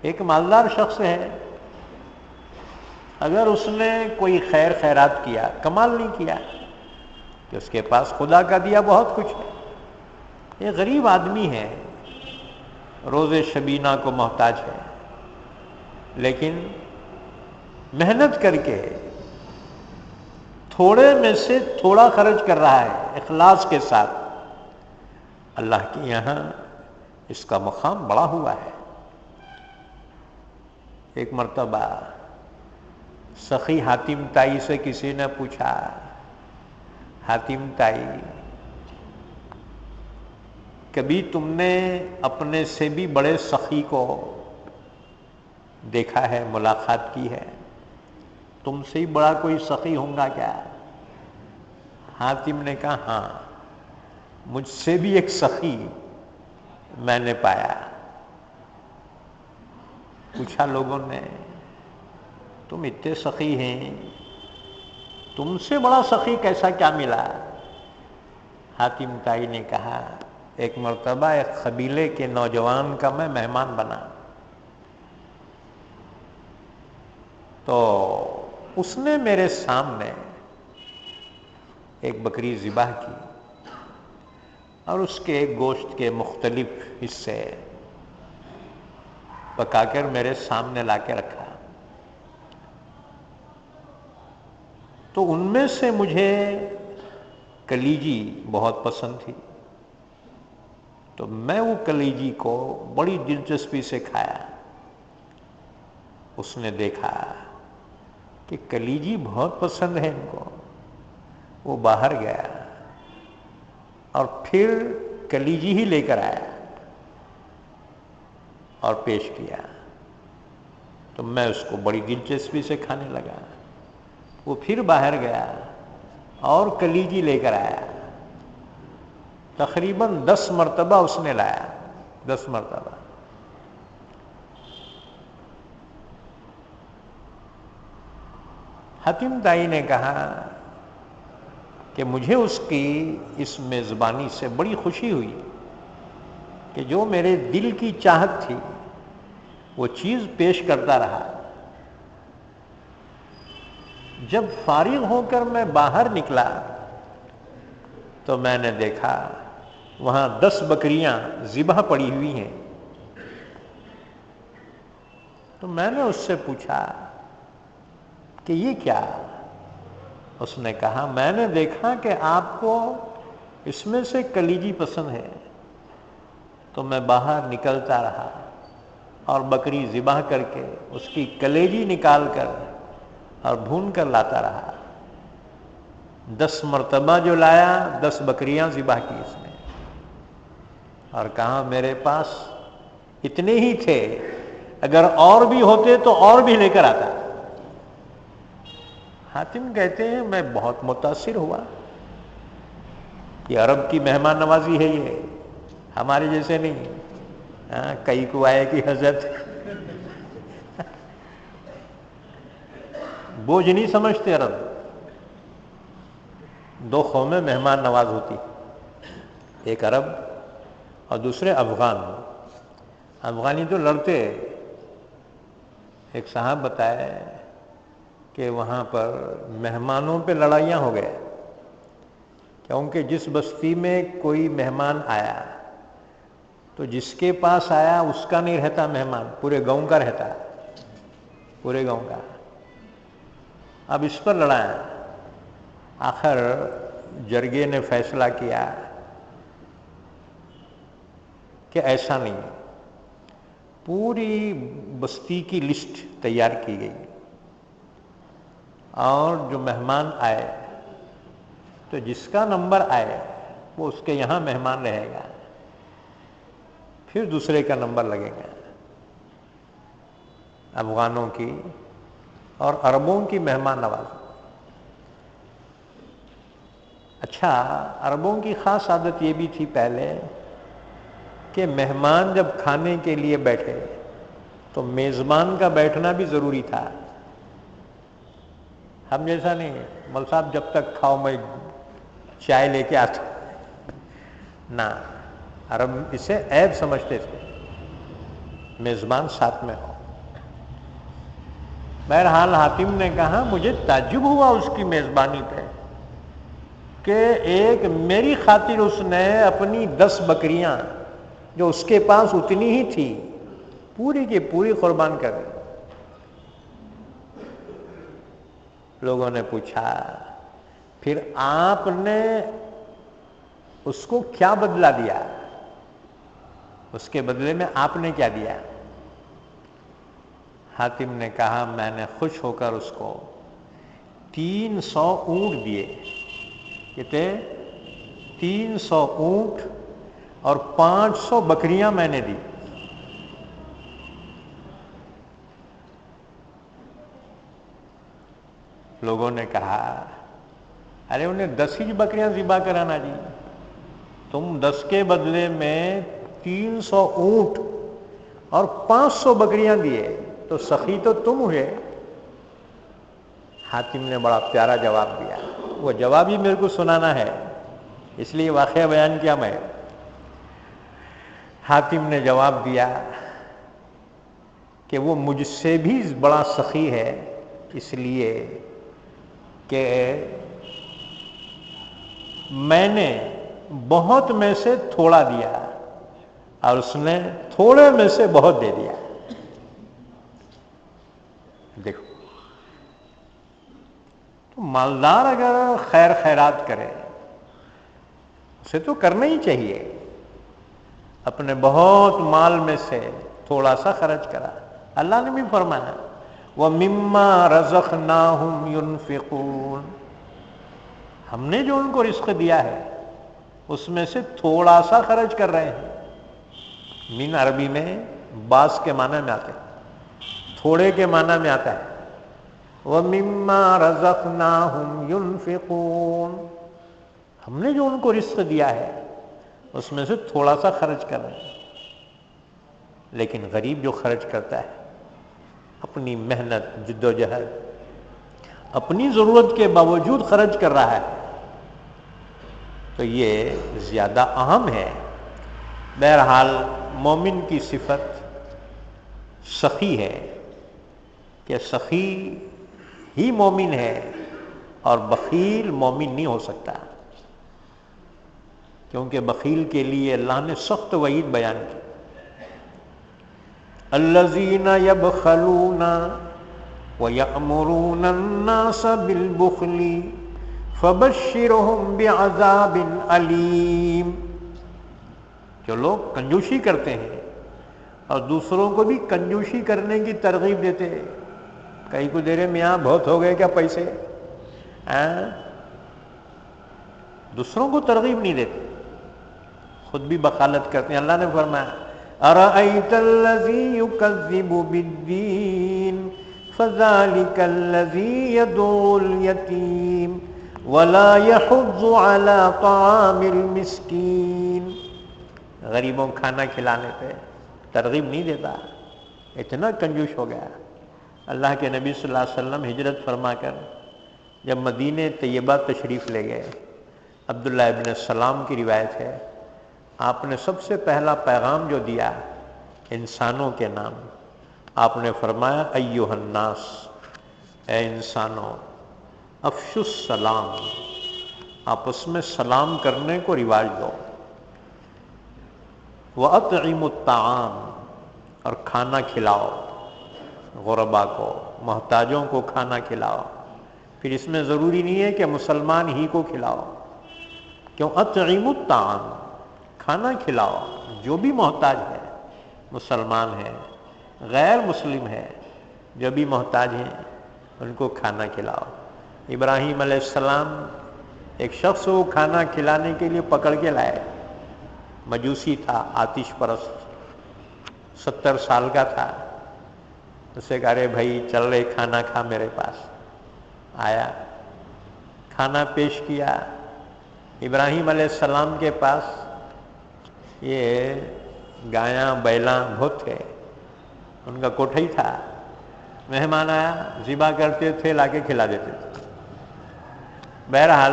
ایک مالدار شخص ہے، اگر اس نے کوئی خیر خیرات کیا، کمال نہیں کیا، کہ اس کے پاس خدا کا دیا بہت کچھ ہے. یہ غریب آدمی ہے، روز شبینہ کو محتاج ہے، لیکن محنت کر کے تھوڑے میں سے تھوڑا خرچ کر رہا ہے اخلاص کے ساتھ. اللہ کے یہاں اس کا مقام بڑا ہوا ہے. ایک مرتبہ سخی حاتم تائی سے کسی نے پوچھا، حاتم تائی کبھی تم نے اپنے سے بھی بڑے سخی کو دیکھا ہے، ملاقات کی ہے؟ تم سے ہی بڑا کوئی سخی ہوں گا کیا؟ حاتم نے کہا ہاں، مجھ سے بھی ایک سخی میں نے پایا. پوچھا لوگوں نے، تم اتنے سخی ہیں، تم سے بڑا سخی کیسا کیا ملا؟ حاتم تائی نے کہا، ایک مرتبہ ایک قبیلے کے نوجوان کا میں مہمان بنا، تو اس نے میرے سامنے ایک بکری ذبح کی اور اس کے گوشت کے مختلف حصے پکا کر میرے سامنے لا کے رکھا. تو ان میں سے مجھے کلیجی بہت پسند تھی، تو میں وہ کلیجی کو بڑی دلچسپی سے کھایا. اس نے دیکھا کہ کلیجی بہت پسند ہے ان کو، وہ باہر گیا اور پھر کلیجی ہی لے کر آیا اور پیش کیا. تو میں اس کو بڑی دلچسپی سے کھانے لگا. وہ پھر باہر گیا اور کلیجی لے کر آیا. تقریباً 10 مرتبہ اس نے لایا، 10 مرتبہ. حاتم تائی نے کہا کہ مجھے اس کی اس میزبانی سے بڑی خوشی ہوئی کہ جو میرے دل کی چاہت تھی وہ چیز پیش کرتا رہا. جب فارغ ہو کر میں باہر نکلا تو میں نے دیکھا وہاں 10 بکریاں ذبح پڑی ہوئی ہیں. تو میں نے اس سے پوچھا کہ یہ کیا؟ اس نے کہا میں نے دیکھا کہ آپ کو اس میں سے کلیجی پسند ہے، تو میں باہر نکلتا رہا اور بکری ذبح کر کے اس کی کلیجی نکال کر اور بھون کر لاتا رہا. 10 مرتبہ جو لایا 10 بکریاں ذبح کی اس نے، اور کہا میرے پاس اتنے ہی تھے، اگر اور بھی ہوتے تو اور بھی لے کر آتا. حاتم کہتے ہیں میں بہت متاثر ہوا. یہ عرب کی مہمان نوازی ہے، یہ ہمارے جیسے نہیں. کئی کو آئے کہ حضرت بوجھ نہیں سمجھتے. عرب 2 قومیں مہمان نواز ہوتی، ایک عرب اور دوسرے افغان. افغانی تو لڑتے. ایک صاحب بتائے کہ وہاں پر مہمانوں پہ لڑائیاں ہو گئے، کیونکہ جس بستی میں کوئی مہمان آیا تو جس کے پاس آیا اس کا نہیں رہتا مہمان، پورے گاؤں کا رہتا، پورے گاؤں کا. اب اس پر لڑائیں. آخر جرگے نے فیصلہ کیا کہ ایسا نہیں. پوری بستی کی لسٹ تیار کی گئی اور جو مہمان آئے تو جس کا نمبر آئے وہ اس کے یہاں مہمان رہے گا، پھر دوسرے کا نمبر لگے گا. افغانوں کی اور عربوں کی مہمان نوازی. اچھا، عربوں کی خاص عادت یہ بھی تھی پہلے کہ مہمان جب کھانے کے لیے بیٹھے تو میزبان کا بیٹھنا بھی ضروری تھا. ہم جیسا نہیں، مول صاحب جب تک کھاؤ میں چائے لے کے آتا. نہ، عرب اسے عیب سمجھتے تھے میزبان ساتھ میں ہو. بہرحال حاتم نے کہا مجھے تعجب ہوا اس کی میزبانی پہ. کہ ایک میری خاطر اس نے اپنی 10 بکریاں جو اس کے پاس اتنی ہی تھی پوری کی پوری قربان کر دی۔ لوگوں نے پوچھا پھر آپ نے اس کو کیا بدلہ دیا؟ اس کے بدلے میں آپ نے کیا دیا؟ حاتم نے کہا میں نے خوش ہو کر اس کو 300 اونٹ دیے۔ کہتے 300 اونٹ اور 500 بکریاں میں نے دی۔ لوگوں نے کہا ارے انہیں 10 ہی بکریاں ذبح کرانا جی، تم 10 کے بدلے میں 300 اونٹ اور 500 بکریاں دیے تو سخی تو تم ہوئے۔ حاتم نے بڑا پیارا جواب دیا، وہ جواب ہی میرے کو سنانا ہے اس لیے واقعہ بیان کیا میں۔ حاتم نے جواب دیا کہ وہ مجھ سے بھی بڑا سخی ہے، اس لیے کہ میں نے بہت میں سے تھوڑا دیا اور اس نے تھوڑے میں سے بہت دے دیا۔ دیکھو تو مالدار اگر خیر خیرات کرے اسے تو کرنا ہی چاہیے، اپنے بہت مال میں سے تھوڑا سا خرچ کرا۔ اللہ نے بھی فرمایا وَمِمَّا رَزَقْنَاهُمْ يُنْفِقُونَ، ہم نے جو ان کو رزق دیا ہے اس میں سے تھوڑا سا خرچ کر رہے ہیں۔ من عربی میں بعض کے معنی میں آتے ہیں، تھوڑے کے معنی میں آتا ہے وَمِمَّا رَزَقْنَاهُمْ يُنْفِقُونَ، ہم نے جو ان کو رزق دیا ہے اس میں سے تھوڑا سا خرچ کر رہے ہیں۔ لیکن غریب جو خرچ کرتا ہے اپنی محنت جد و جہد اپنی ضرورت کے باوجود خرچ کر رہا ہے تو یہ زیادہ اہم ہے۔ بہرحال مومن کی صفت سخی ہے کہ سخی ہی مومن ہے اور بخیل مومن نہیں ہو سکتا، کیونکہ بخیل کے لیے اللہ نے سخت وعید بیان کی۔ الذین یبخلون وَيَأْمُرُونَ النَّاسَ بِالْبُخْلِ فَبَشِّرْهُمْ بِعَذَابٍ أَلِيمٍ، جو لوگ کنجوسی کرتے ہیں اور دوسروں کو بھی کنجوسی کرنے کی ترغیب دیتے ہیں، کہیں کو دے رہے میاں بہت ہو گئے کیا پیسے، دوسروں کو ترغیب نہیں دیتے، خود بھی بخالت کرتے ہیں۔ اللہ نے فرمایا أَرَأَيْتَ الَّذِي يُكَذِّبُ بِالدِّينِ فَذَلِكَ الَّذِي يَدْعُو الْيَتِيمَ وَلَا يَحُضُّ عَلَى طَعَامِ الْمِسْكِينِ، غریبوں کھانا کھلانے پہ ترغیب نہیں دیتا، اتنا کنجوس ہو گیا۔ اللہ کے نبی صلی اللہ علیہ وسلم ہجرت فرما کر جب مدینہ طیبہ تشریف لے گئے، عبداللہ ابن السلام کی روایت ہے، آپ نے سب سے پہلا پیغام جو دیا انسانوں کے نام، آپ نے فرمایا ایھا الناس، اے انسانوں، افشوا السلام، آپس میں سلام کرنے کو رواج دو، وَأَطْعِمُوا الطَّعَامَ، اور کھانا کھلاؤ، غربا کو محتاجوں کو کھانا کھلاؤ۔ پھر اس میں ضروری نہیں ہے کہ مسلمان ہی کو کھلاؤ، کیوں اطعموا الطعام، کھانا کھلاؤ جو بھی محتاج ہے، مسلمان ہے غیر مسلم ہے، جو بھی محتاج ہیں ان کو کھانا کھلاؤ۔ ابراہیم علیہ السلام ایک شخص کو کھانا کھلانے کے لیے پکڑ کے لائے، مجوسی تھا، آتش پرست، 70 سال کا تھا، اسے کہا رے بھائی چل رہے کھانا کھا میرے پاس۔ آیا، کھانا پیش کیا۔ ابراہیم علیہ السلام کے پاس یہ گایاں بیلاں بہت تھے، ان کا کوٹھا ہی تھا، مہمان آیا ذبح کرتے تھے لا کے کھلا دیتے تھے۔ بہرحال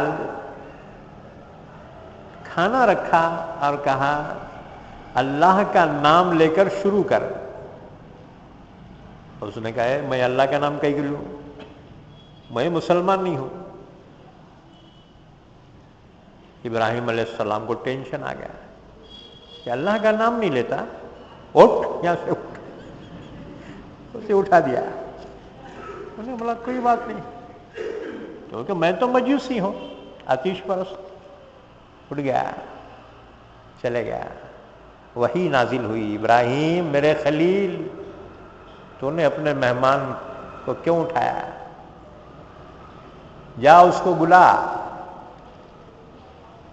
کھانا رکھا اور کہا اللہ کا نام لے کر شروع کر۔ اس نے کہا میں اللہ کا نام کہیں لوں، میں مسلمان نہیں ہوں۔ ابراہیم علیہ السلام کو ٹینشن آ گیا کہ اللہ کا نام نہیں لیتا، اٹھ یہاں سے اٹھ، اسے اٹھا دیا۔ انہوں نے بولا کوئی بات نہیں، کیونکہ میں تو مجوسی ہوں، آتش پرست۔ اٹھ گیا، چلے گیا۔ وحی نازل ہوئی، ابراہیم میرے خلیل، تو نے اپنے مہمان کو کیوں اٹھایا؟ جا اس کو بلا۔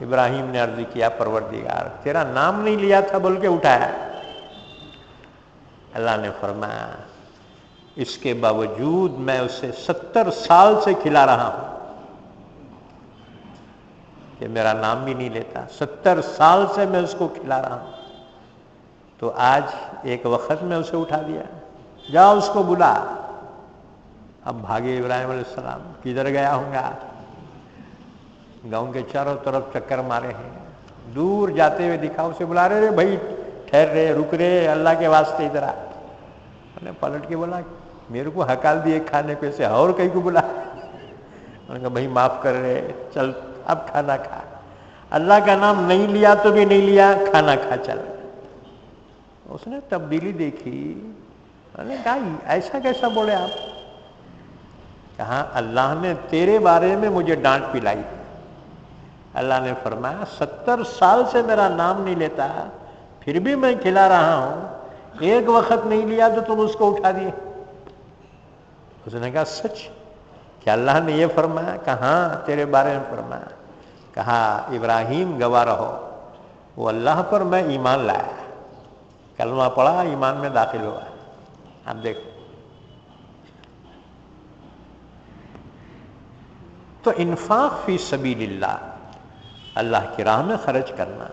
ابراہیم نے عرض کیا پروردگار تیرا نام نہیں لیا تھا بول کے اٹھایا۔ اللہ نے فرمایا اس کے باوجود میں اسے 70 سال سے کھلا رہا ہوں کہ میرا نام بھی نہیں لیتا، 70 سال سے میں اس کو کھلا رہا ہوں، تو آج ایک وقت میں اسے اٹھا دیا۔ جا اس کو بلا۔ اب بھاگے ابراہیم علیہ السلام، کدھر گیا ہوں گا؟ گاؤں کے چاروں طرف چکر مارے ہیں، دور جاتے ہوئے دکھا، اسے بلا رہے بھائی ٹھہر رہے، رک رہے، اللہ کے واسطے ادھر آ۔ میں نے پلٹ کے بولا میرے کو ہکال دیے کھانے پہ سے اور کہیں کو بلا۔ میں نے کہا بھائی معاف کر رہے، چل اب کھانا کھا، اللہ کا نام نہیں لیا تو بھی نہیں لیا، کھانا کھا چل۔ اس نے تبدیلی دیکھی، میں نے کہا ایسا کیسا بولے آپ؟ کہا اللہ نے تیرے بارے میں مجھے ڈانٹ پلائی۔ اللہ نے فرمایا 70 سال سے میرا نام نہیں لیتا، پھر بھی میں کھلا رہا ہوں، ایک وقت نہیں لیا تو تم اس کو اٹھا دیے۔ اس نے کہا سچ کیا اللہ نے یہ فرمایا؟ کہا ہاں تیرے بارے میں فرمایا۔ کہا ابراہیم گواہ رہو، وہ اللہ پر میں ایمان لایا، کلمہ پڑھا، ایمان میں داخل ہوا۔ اب دیکھو تو انفاق فی سبیل اللہ، اللہ کی راہ میں خرچ کرنا۔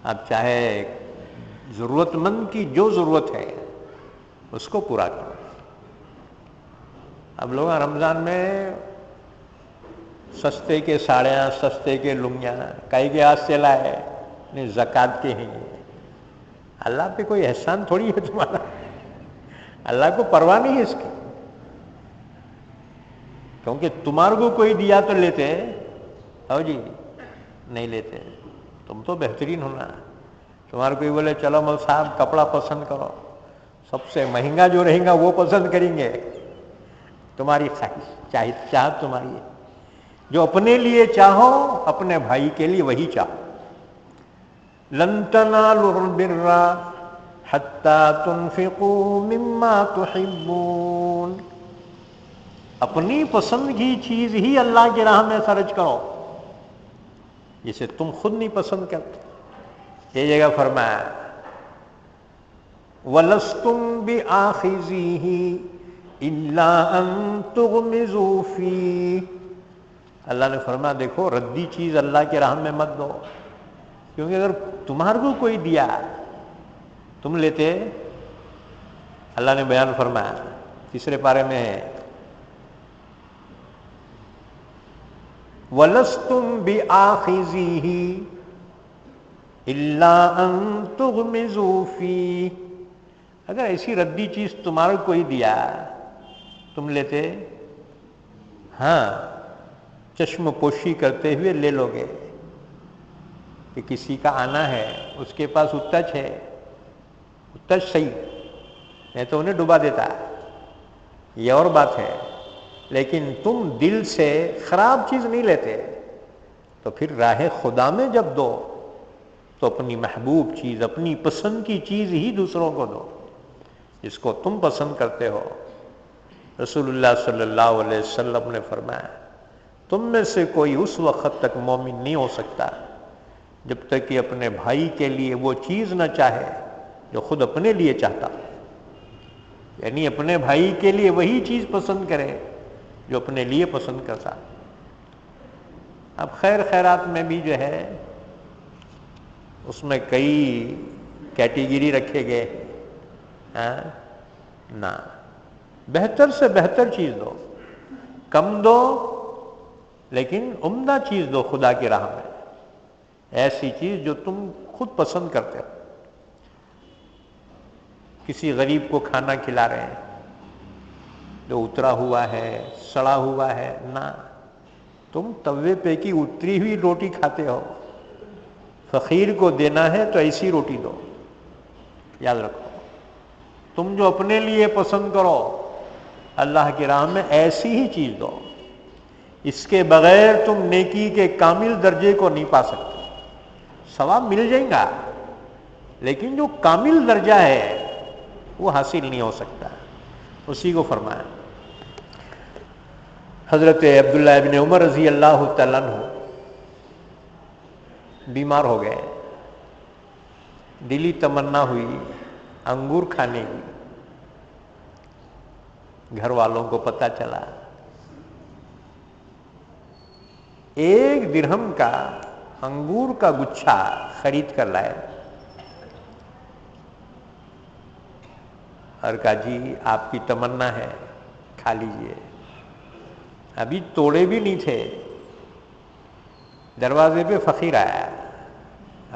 اب چاہے ضرورت مند کی جو ضرورت ہے اس کو پورا کرو۔ اب لوگ رمضان میں سستے کے ساڑیاں، سستے کے لنگیاں کئی کے ہاتھ سے لائے، نہیں زکوٰۃ کے ہیں یہ۔ اللہ پہ کوئی احسان تھوڑی ہے تمہارا، اللہ کو پرواہ نہیں ہے اس کی، کیونکہ تمہارے کو کوئی دیا تو لیتے ہو جی، نہیں لیتے۔ تم تو بہترین ہونا، تمہارے کوئی بولے چلو مول صاحب کپڑا پسند کرو، سب سے مہنگا جو رہے گا وہ پسند کریں گے، تمہاری خواہش چاہت تمہاری ہے۔ جو اپنے لیے چاہو اپنے بھائی کے لیے وہی چاہو۔ لن تنالوا البر حتى تنفقوا مما تحبون، اپنی پسند کی چیز ہی اللہ کی راہ میں خرچ کرو جسے تم خود نہیں پسند کرتے۔ یہ جگہ فرمایا وَلَسْتُمْ بِآخِذِيهِ إِلَّا أَن تُغْمِضُوا فِيهِ، اللہ نے فرمایا دیکھو ردی چیز اللہ کی راہ میں مت دو، کیونکہ اگر تمہارے کو کوئی دیا تم لیتے۔ اللہ نے بیان فرمایا تیسرے پارے میں ہے وَلَسْتُمْ بِآخِذِيهِ إِلَّا أَن تُغْمِضُوا فِيهِ، اگر ایسی ردی چیز تمہارے کوئی دیا تم لیتے؟ ہاں چشم پوشی کرتے ہوئے لے لو گے کہ کسی کا آنا ہے، اس کے پاس اتچ ہے، اتچ صحیح، میں تو انہیں ڈبا دیتا، یہ اور بات ہے، لیکن تم دل سے خراب چیز نہیں لیتے، تو پھر راہ خدا میں جب دو تو اپنی محبوب چیز، اپنی پسند کی چیز ہی دوسروں کو دو جس کو تم پسند کرتے ہو۔ رسول اللہ صلی اللہ علیہ وسلم نے فرمایا تم میں سے کوئی اس وقت تک مومن نہیں ہو سکتا جب تک کہ اپنے بھائی کے لیے وہ چیز نہ چاہے جو خود اپنے لیے چاہتا، یعنی اپنے بھائی کے لیے وہی چیز پسند کرے جو اپنے لیے پسند کرتا۔ اب خیر خیرات میں بھی جو ہے اس میں کئی کیٹیگری رکھے گئے، نہ بہتر سے بہتر چیز دو، کم دو لیکن عمدہ چیز دو خدا کی راہ میں، ایسی چیز جو تم خود پسند کرتے ہو۔ کسی غریب کو کھانا کھلا رہے ہیں جو اترا ہوا ہے، سڑا ہوا ہے، نہ، تم توے پہ کی اتری ہوئی روٹی کھاتے ہو، فقیر کو دینا ہے تو ایسی روٹی دو. یاد رکھو، تم جو اپنے لیے پسند کرو اللہ کی راہ میں ایسی ہی چیز دو. اس کے بغیر تم نیکی کے کامل درجے کو نہیں پا سکتے. ثواب مل جائے گا لیکن جو کامل درجہ ہے وہ حاصل نہیں ہو سکتا. اسی کو فرمایا. حضرت عبداللہ ابن عمر رضی اللہ تعالیٰ عنہ بیمار ہو گئے. دلی تمنا ہوئی انگور کھانے کی. گھر والوں کو پتہ چلا. 1 درہم کا انگور کا گچھا خرید کر لائے اور کہا جی آپ کی تمنا ہے کھا لیجئے. ابھی توڑے بھی نہیں تھے، دروازے پہ فقیر آیا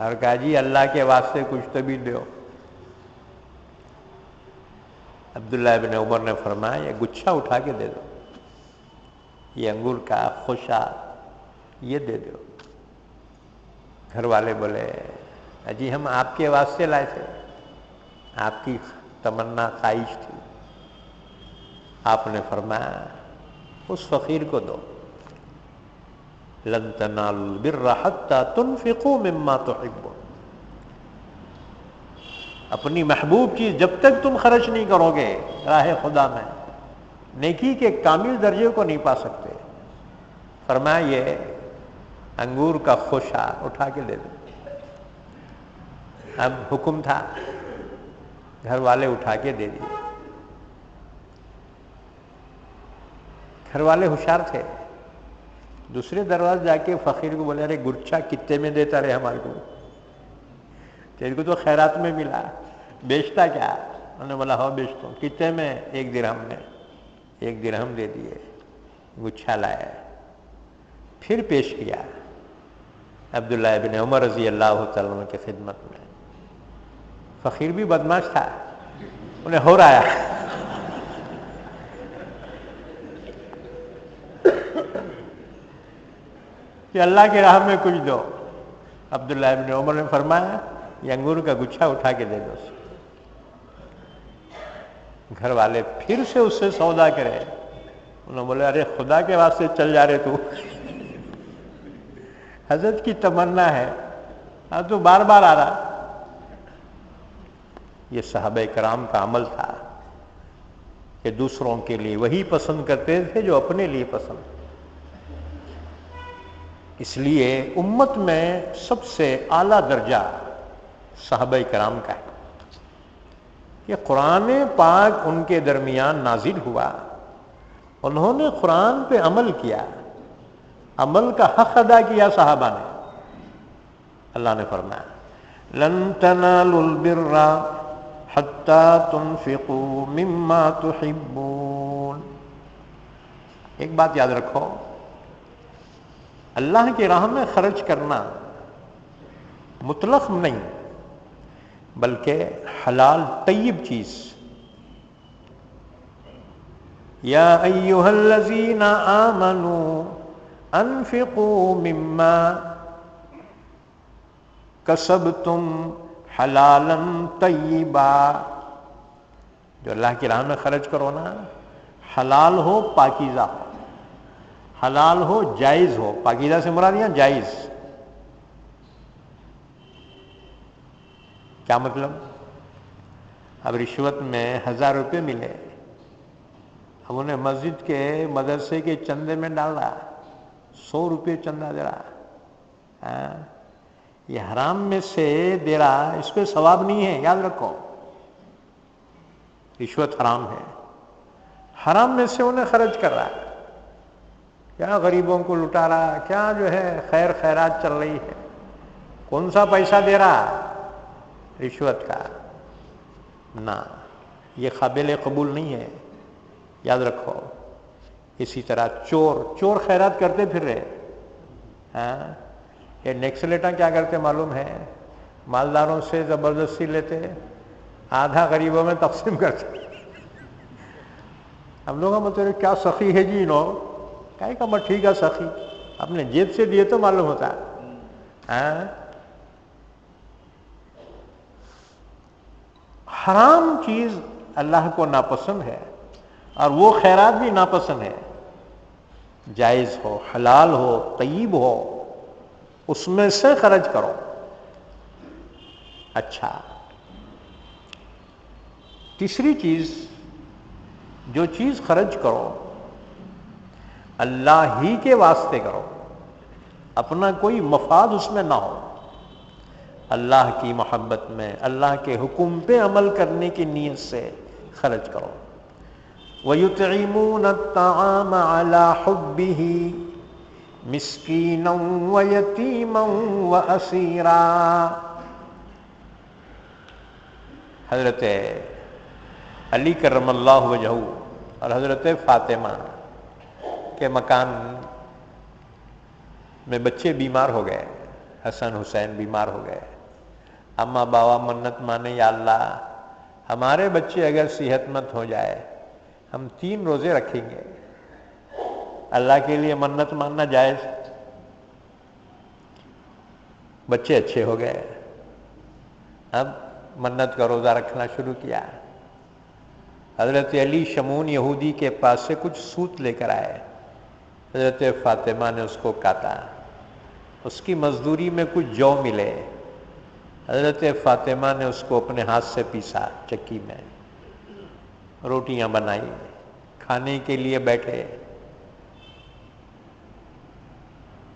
اور کہا جی اللہ کے واسطے کچھ تو بھی دو. عبداللہ ابن عمر نے فرمایا یہ گچھا اٹھا کے دے دو، یہ انگور کا خوشا یہ دے دو. گھر والے بولے جی ہم آپ کے واسطے لائے تھے، آپ کی تمنا خواہش تھی. آپ نے فرمایا اس فقیر کو دو. لن تنالوا البر حتى تنفقوا مما تحبون. اپنی محبوب چیز جب تک تم خرچ نہیں کرو گے راہ خدا میں نیکی کے کامل درجے کو نہیں پا سکتے. فرمایا یہ انگور کا خوشا اٹھا کے دے دو. اب حکم تھا، گھر والے اٹھا کے دے دیے. گھر والے ہوشیار تھے، دوسرے دروازے جا کے فقیر کو بولے ارے گچھا کتنے میں دیتا رہے ہمارے کو، تیرے کو تو خیرات میں ملا، بیچتا کیا؟ انہوں نے بولا ہاں بیچتا ہوں. کتنے میں؟ 1 درہم میں. 1 درہم دے دیے. گچھا لائے پھر پیش کیا عبداللہ ابن عمر رضی اللہ تعالیٰ عنہ کی خدمت میں. فقیر بھی بدماش تھا، انہیں ہو رہا ہے کہ اللہ کی راہ میں کچھ دو. عبداللہ ابن عمر نے فرمایا یہ انگور کا گچھا اٹھا کے دے دو. گھر والے پھر سے اس سے سودا کرے. انہوں نے بولے ارے خدا کے واسطے چل جا رہے تو حضرت کی تمنا ہے اب تو بار بار آ رہا. یہ صحابہ کرام کا عمل تھا کہ دوسروں کے لیے وہی پسند کرتے تھے جو اپنے لیے پسند. اس لیے امت میں سب سے اعلیٰ درجہ صحابہ کرام کا ہے کہ قرآن پاک ان کے درمیان نازل ہوا، انہوں نے قرآن پہ عمل کیا، عمل کا حق ادا کیا صحابہ نے. اللہ نے فرمایا لن تنالوا البر حتى تنفقوا مما تحبون. ایک بات یاد رکھو، اللہ کی راہ میں خرچ کرنا مطلق نہیں بلکہ حلال طیب چیز. یا ایھا الذین آمنوا انفقوا مما کسبتم حلالا طیبا. جو اللہ کی راہ میں خرچ کرو نا حلال ہو پاکیزہ ہو، حلال ہو جائز ہو. پاکیزہ سے مراد یہاں جائز. کیا مطلب؟ اب رشوت میں 1000 روپے ملے، اب انہیں مسجد کے مدرسے کے چندے میں ڈالا، 100 روپے چندہ دے رہا. یہ حرام میں سے دے رہا، اس پہ ثواب نہیں ہے. یاد رکھو رشوت حرام ہے، حرام میں سے انہیں خرچ کر رہا ہے. کیا غریبوں کو لٹا رہا، کیا جو ہے خیر خیرات چل رہی ہے. کون سا پیسہ دے رہا؟ رشوت کا. نہ، یہ قابل قبول نہیں ہے. یاد رکھو. اسی طرح چور خیرات کرتے پھر رہے. یہ نیکسلیٹاں کیا کرتے معلوم ہے؟ مالداروں سے زبردستی لیتے، آدھا غریبوں میں تقسیم کرتے. ہم لوگوں کا مطلب کیا سخی ہے جی، کہے کہ ٹھیک ہے سخی، اپنے جیب سے دیے تو معلوم ہوتا. حرام چیز اللہ کو ناپسند ہے اور وہ خیرات بھی ناپسند ہے. جائز ہو، حلال ہو، طیب ہو، اس میں سے خرچ کرو. اچھا، تیسری چیز، جو چیز خرچ کرو اللہ ہی کے واسطے کرو، اپنا کوئی مفاد اس میں نہ ہو. اللہ کی محبت میں، اللہ کے حکم پہ عمل کرنے کی نیت سے خرچ کرو. وَيُطْعِمُونَ الطَّعَامَ عَلَى حُبِّهِ مِسْكِينًا وَيَتِيمًا وَأَسِيرًا. حضرت علی کرم اللہ وجہہ اور حضرت فاطمہ کے مکان میں بچے بیمار ہو گئے، حسن حسین بیمار ہو گئے. اماں بابا منت مانے، یا اللہ ہمارے بچے اگر صحت مند ہو جائے ہم 3 روزے رکھیں گے. اللہ کے لیے منت ماننا جائز. بچے اچھے ہو گئے، اب منت کا روزہ رکھنا شروع کیا. حضرت علی شمون یہودی کے پاس سے کچھ سوت لے کر آئے. حضرت فاطمہ نے اس کو کاٹا، اس کی مزدوری میں کچھ جو ملے. حضرت فاطمہ نے اس کو اپنے ہاتھ سے پیسا چکی میں، روٹیاں بنائی، کھانے کے لیے بیٹھے.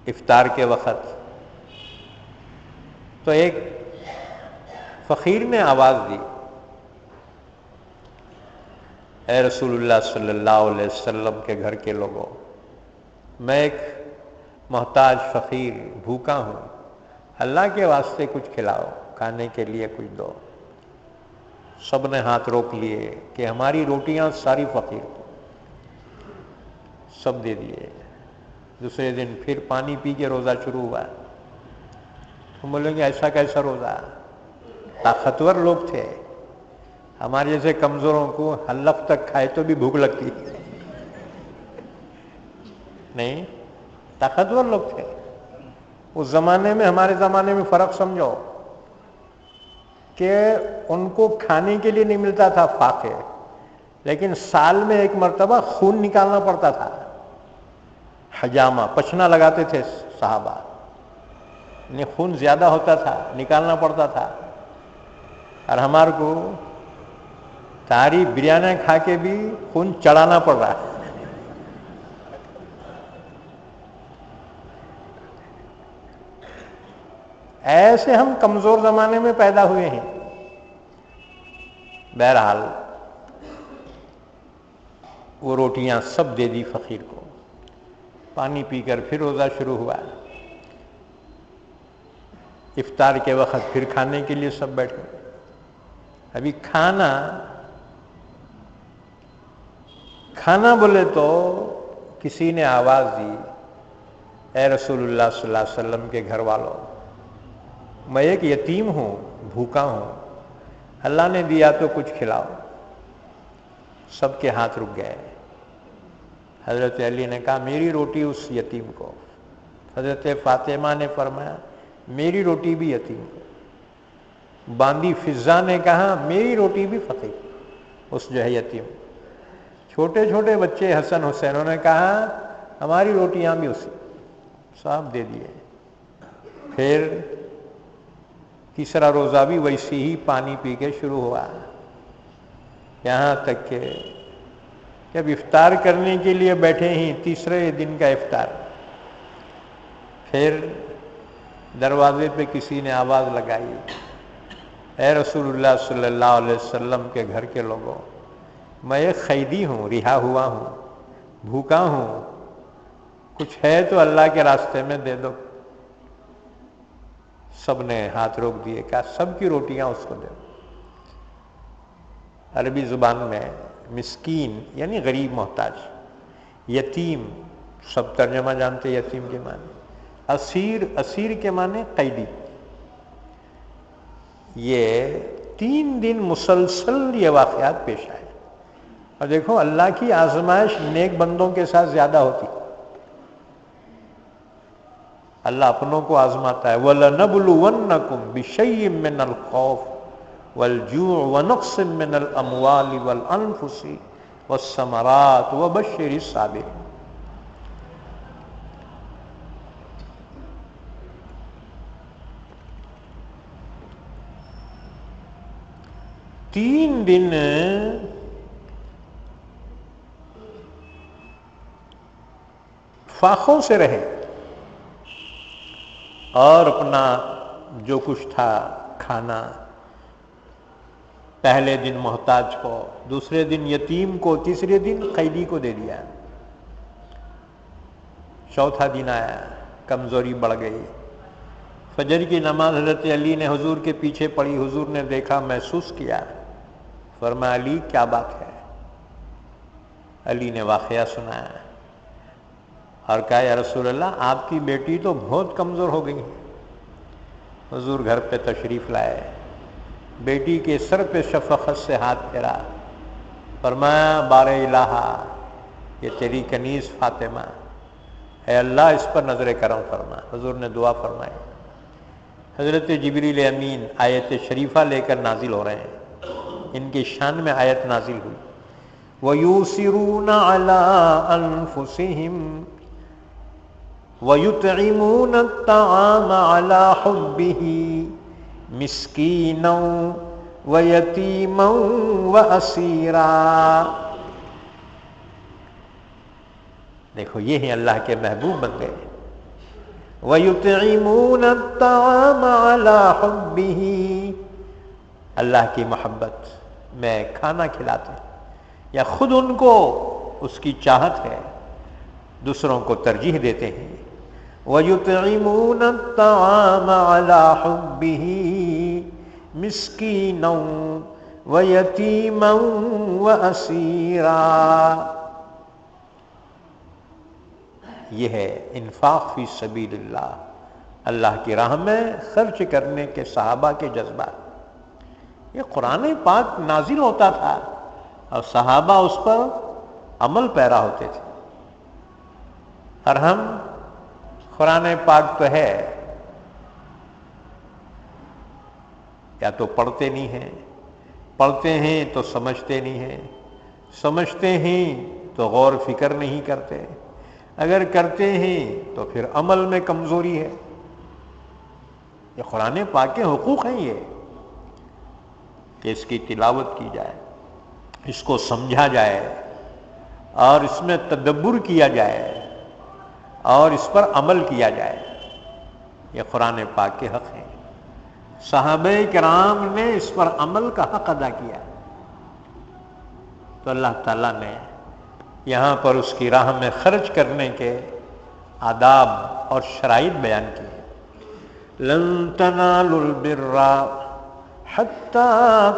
افطار کے وقت تو ایک فقیر نے آواز دی، اے رسول اللہ صلی اللہ علیہ وسلم کے گھر کے لوگوں، میں ایک محتاج فقیر بھوکا ہوں، اللہ کے واسطے کچھ کھلاؤ، کھانے کے لیے کچھ دو. سب نے ہاتھ روک لیے کہ ہماری روٹیاں ساری فقیر کو. سب دے دیے. دوسرے دن پھر پانی پی کے روزہ شروع ہوا. ہم بولیں گے ایسا کیسا روزہ؟ طاقتور لوگ تھے، ہمارے جیسے کمزوروں کو حلق تک کھائے تو بھی بھوک لگتی نہیں. طاقتور لوگ تھے اس زمانے میں. ہمارے زمانے میں فرق سمجھو کہ ان کو کھانے کے لیے نہیں ملتا تھا فاقے، لیکن سال میں ایک مرتبہ خون نکالنا پڑتا تھا. حجامہ، پچنا لگاتے تھے صحابہ، یعنی خون زیادہ ہوتا تھا، نکالنا پڑتا تھا. اور ہمارے کو ساری بریانی کھا کے بھی خون چڑھانا پڑ رہا ہے. ایسے ہم کمزور زمانے میں پیدا ہوئے ہیں. بہرحال وہ روٹیاں سب دے دی فقیر کو. پانی پی کر پھر روزہ شروع ہوا. افطار کے وقت پھر کھانے کے لیے سب بیٹھے. ابھی کھانا بولے تو کسی نے آواز دی، اے رسول اللہ صلی اللہ علیہ وسلم کے گھر والوں، میں ایک یتیم ہوں، بھوکا ہوں، اللہ نے دیا تو کچھ کھلاؤ. سب کے ہاتھ رک گئے. حضرت علی نے کہا میری روٹی اس یتیم کو. حضرت فاطمہ نے فرمایا میری روٹی بھی یتیم کو. باندی فضا نے کہا میری روٹی بھی فقیر اس جو ہے یتیم. چھوٹے چھوٹے بچے حسن حسینوں نے کہا ہماری روٹیاں بھی اسی. سب دے دیے. پھر تیسرا روزہ بھی ویسے ہی پانی پی کے شروع ہوا، یہاں تک کہ جب افطار کرنے کے لیے بیٹھے ہی تیسرے دن کا افطار. پھر دروازے پہ کسی نے آواز لگائی، اے رسول اللہ صلی اللہ علیہ وسلم کے گھر کے لوگوں، میں ایک قیدی ہوں، رہا ہوا ہوں، بھوکا ہوں، کچھ ہے تو اللہ کے راستے میں دے دو. سب نے ہاتھ روک دیے، کہا سب کی روٹیاں اس کو دے دو. عربی زبان میں مسکین یعنی غریب محتاج، یتیم سب ترجمہ جانتے یتیم کے معنی، اسیر کے معنی قیدی. یہ 3 دن مسلسل یہ واقعات پیش آئے. اور دیکھو اللہ کی آزمائش نیک بندوں کے ساتھ زیادہ ہوتی. اللہ اپنوں کو آزماتا ہے. وَلَنَبْلُوَنَّكُمْ بِشَيْءٍ مِّنَ الْخَوْفِ وَالْجُوعِ وَنَقْصٍ مِّنَ الْأَمْوَالِ وَالْأَنفُسِ وَالثَّمَرَاتِ وَبَشِّرِ الصَّابِرِينَ. تین دن فاقوں سے رہے اور اپنا جو کچھ تھا کھانا، پہلے دن محتاج کو، دوسرے دن یتیم کو، تیسرے دن قیدی کو دے دیا. چوتھا دن آیا، کمزوری بڑھ گئی. فجر کی نماز حضرت علی نے حضور کے پیچھے پڑھی. حضور نے دیکھا، محسوس کیا. فرمایا علی کیا بات ہے؟ علی نے واقعہ سنایا اور کہا یا رسول اللہ آپ کی بیٹی تو بہت کمزور ہو گئی. حضور گھر پہ تشریف لائے، بیٹی کے سر پہ شفقت سے ہاتھ پھیرا. فرمایا بار الہ، یہ تیری کنیز فاطمہ، اے اللہ اس پر نظر کرم فرما. حضور نے دعا فرمائی. حضرت جبریل امین آیت شریفہ لے کر نازل ہو رہے ہیں. ان کی شان میں آیت نازل ہوئی. وَيُؤْثِرُونَ عَلَىٰ أَنفُسِهِمْ وَيُطْعِمُونَ الطَّعَامَ عَلَىٰ حُبِّهِ مِسْكِينًا وَيَتِيمًا وَأَسِيرًا. دیکھو یہ ہیں اللہ کے محبوب بندے. وَيُطْعِمُونَ الطَّعَامَ عَلَىٰ حُبِّهِ، اللہ کی محبت میں کھانا کھلاتے ہیں، یا خود ان کو اس کی چاہت ہے، دوسروں کو ترجیح دیتے ہیں. وَيُطْعِمُونَ الطَّعَامَ عَلَىٰ حُبِّهِ مِسْكِينًا وَيَتِيمًا وَأَسِيرًا. یہ ہے انفاق فی سبیل اللہ، اللہ کی راہ میں خرچ کرنے کے صحابہ کے جذبات. یہ قرآن پاک نازل ہوتا تھا اور صحابہ اس پر عمل پیرا ہوتے تھے. اور ہم قرآن پاک تو ہے یا تو پڑھتے نہیں ہیں، پڑھتے ہیں تو سمجھتے نہیں ہیں، سمجھتے ہیں تو غور فکر نہیں کرتے، اگر کرتے ہیں تو پھر عمل میں کمزوری ہے. یہ قرآن پاک کے حقوق ہیں یہ، کہ اس کی تلاوت کی جائے، اس کو سمجھا جائے اور اس میں تدبر کیا جائے اور اس پر عمل کیا جائے. یہ قرآن پاک کے حق ہیں. صحابہ کرام نے اس پر عمل کا حق ادا کیا، تو اللہ تعالیٰ نے یہاں پر اس کی راہ میں خرچ کرنے کے آداب اور شرائط بیان کیے. لن تنالوا البر حتی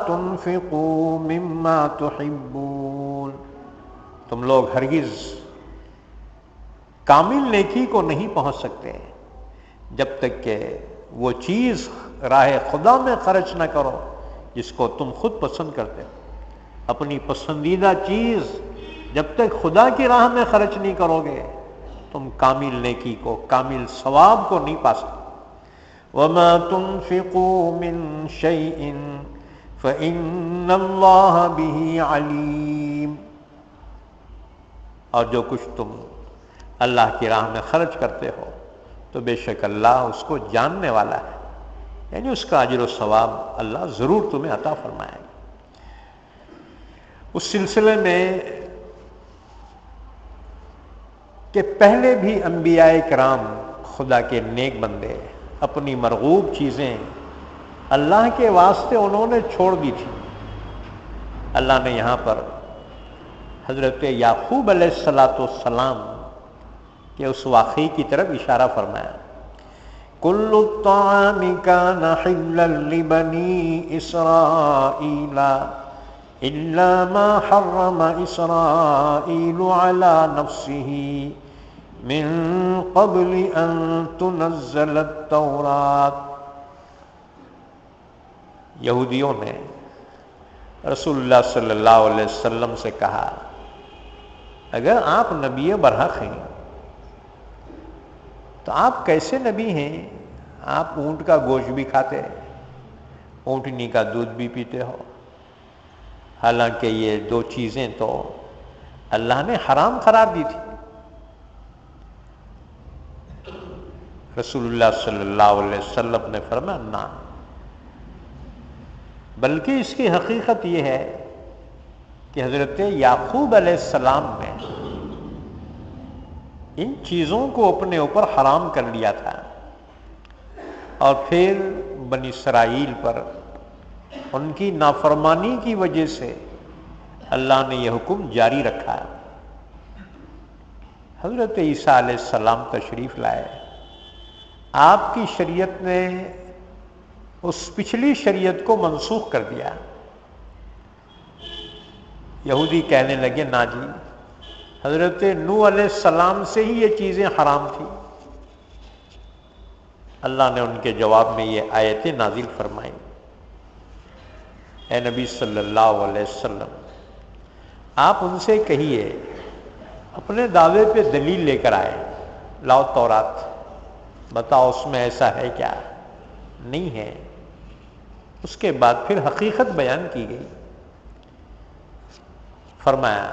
تنفقوا مما تحبون. تم لوگ ہرگز کامل نیکی کو نہیں پہنچ سکتے جب تک کہ وہ چیز راہ خدا میں خرچ نہ کرو جس کو تم خود پسند کرتے ہو. اپنی پسندیدہ چیز جب تک خدا کی راہ میں خرچ نہیں کرو گے تم کامل نیکی کو، کامل ثواب کو نہیں پا سکتے. وَمَا تُنْفِقُوا مِنْ شَيْءٍ فَإِنَّ اللَّهَ بِهِ عَلِيمٌ. اور جو کچھ تم اللہ کی راہ میں خرچ کرتے ہو تو بے شک اللہ اس کو جاننے والا ہے، یعنی اس کا اجر و ثواب اللہ ضرور تمہیں عطا فرمائے گا. اس سلسلے میں کہ پہلے بھی انبیاء کرام خدا کے نیک بندے اپنی مرغوب چیزیں اللہ کے واسطے انہوں نے چھوڑ دی تھی. اللہ نے یہاں پر حضرت یعقوب علیہ السلام کے اس واقعے کی طرف اشارہ فرمایا. کل الطعام کان حلا لبنی اسرائیل الا ما حرم اسرائیل علی نفسه من قبل ان تنزل التوراۃ. یہودیوں نے رسول اللہ صلی اللہ علیہ وسلم سے کہا اگر آپ نبی برحق ہیں تو آپ کیسے نبی ہیں؟ آپ اونٹ کا گوشت بھی کھاتے، اونٹنی کا دودھ بھی پیتے ہو، حالانکہ یہ دو چیزیں تو اللہ نے حرام قرار دی تھی۔ رسول اللہ صلی اللہ علیہ وسلم نے فرمایا نہ، بلکہ اس کی حقیقت یہ ہے کہ حضرت یعقوب علیہ السلام نے ان چیزوں کو اپنے اوپر حرام کر لیا تھا، اور پھر بنی اسرائیل پر ان کی نافرمانی کی وجہ سے اللہ نے یہ حکم جاری رکھا۔ حضرت عیسیٰ علیہ السلام تشریف لائے، آپ کی شریعت نے اس پچھلی شریعت کو منسوخ کر دیا۔ یہودی کہنے لگے نا جی، حضرت نوح علیہ السلام سے ہی یہ چیزیں حرام تھی۔ اللہ نے ان کے جواب میں یہ آیتیں نازل فرمائیں، اے نبی صلی اللہ علیہ وسلم آپ ان سے کہیے اپنے دعوے پہ دلیل لے کر آئے، لاؤ تورات، بتاؤ اس میں ایسا ہے کیا؟ نہیں ہے۔ اس کے بعد پھر حقیقت بیان کی گئی، فرمایا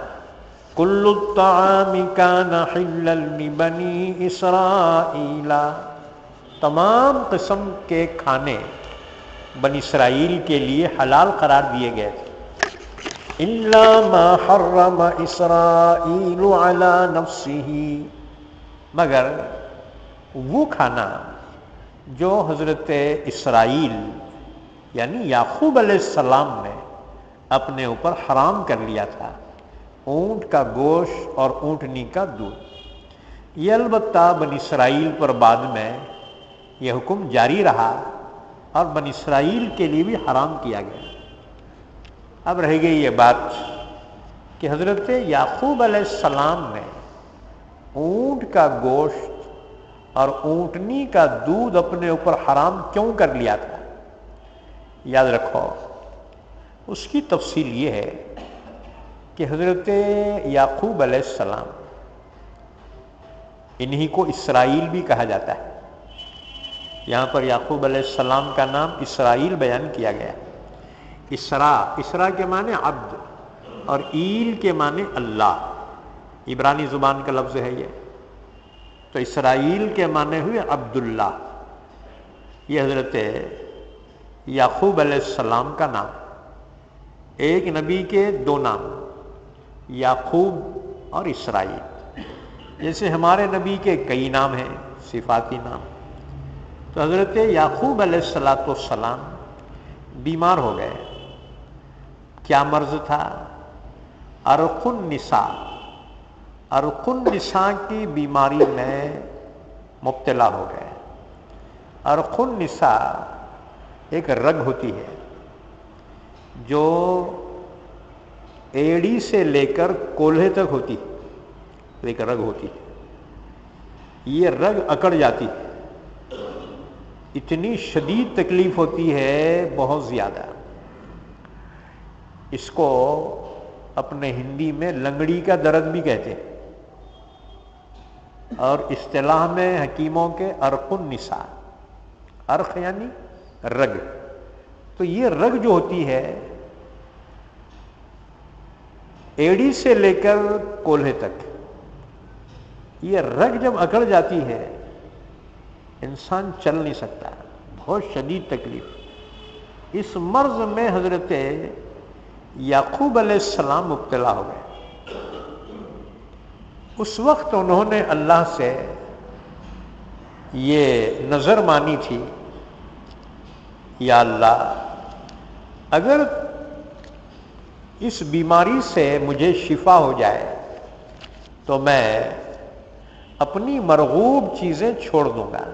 کل الطعام کان حلا لبنی اسرائیل، تمام قسم کے کھانے بنی اسرائیل کے لیے حلال قرار دیے گئے تھے، الا ما حرم اسرائیل علی نفسہ، مگر وہ کھانا جو حضرت اسرائیل یعنی یعقوب علیہ السلام نے اپنے اوپر حرام کر لیا تھا، اونٹ کا گوشت اور اونٹنی کا دودھ۔ یہ البتہ بنی اسرائیل پر بعد میں یہ حکم جاری رہا اور بنی اسرائیل کے لیے بھی حرام کیا گیا۔ اب رہ گئی یہ بات کہ حضرت یعقوب علیہ السلام نے اونٹ کا گوشت اور اونٹنی کا دودھ اپنے اوپر حرام کیوں کر لیا تھا؟ یاد رکھو، اس کی تفصیل یہ ہے کہ حضرت یعقوب علیہ السلام، انہی کو اسرائیل بھی کہا جاتا ہے، یہاں پر یعقوب علیہ السلام کا نام اسرائیل بیان کیا گیا۔ اسرا کے معنی عبد اور ایل کے معنی اللہ، عبرانی زبان کا لفظ ہے یہ، تو اسرائیل کے معنی ہوئے عبداللہ۔ یہ حضرت یعقوب علیہ السلام کا نام، ایک نبی کے دو نام، یعقوب اور اسرائیل، جیسے ہمارے نبی کے کئی نام ہیں، صفاتی نام۔ تو حضرت یعقوب علیہ السلام بیمار ہو گئے۔ کیا مرض تھا؟ عرق النساء، عرق النساء کی بیماری میں مبتلا ہو گئے۔ عرق النساء ایک رگ ہوتی ہے جو ایڑی سے لے کر کولہے تک ہوتی ہے، ایک رگ ہوتی ہے، یہ رگ اکڑ جاتی ہے، اتنی شدید تکلیف ہوتی ہے، بہت زیادہ۔ اس کو اپنے ہندی میں لنگڑی کا درد بھی کہتے ہیں، اور اصطلاح میں حکیموں کے عرق النساء، عرق یعنی رگ، تو یہ رگ جو ہوتی ہے ایڑی سے لے کر کولہے تک، یہ رگ جب اکڑ جاتی ہے انسان چل نہیں سکتا، بہت شدید تکلیف۔ اس مرض میں حضرت یعقوب علیہ السلام مبتلا ہو گئے۔ اس وقت انہوں نے اللہ سے یہ نظر مانی تھی، یا اللہ اگر اس بیماری سے مجھے شفا ہو جائے تو میں اپنی مرغوب چیزیں چھوڑ دوں گا۔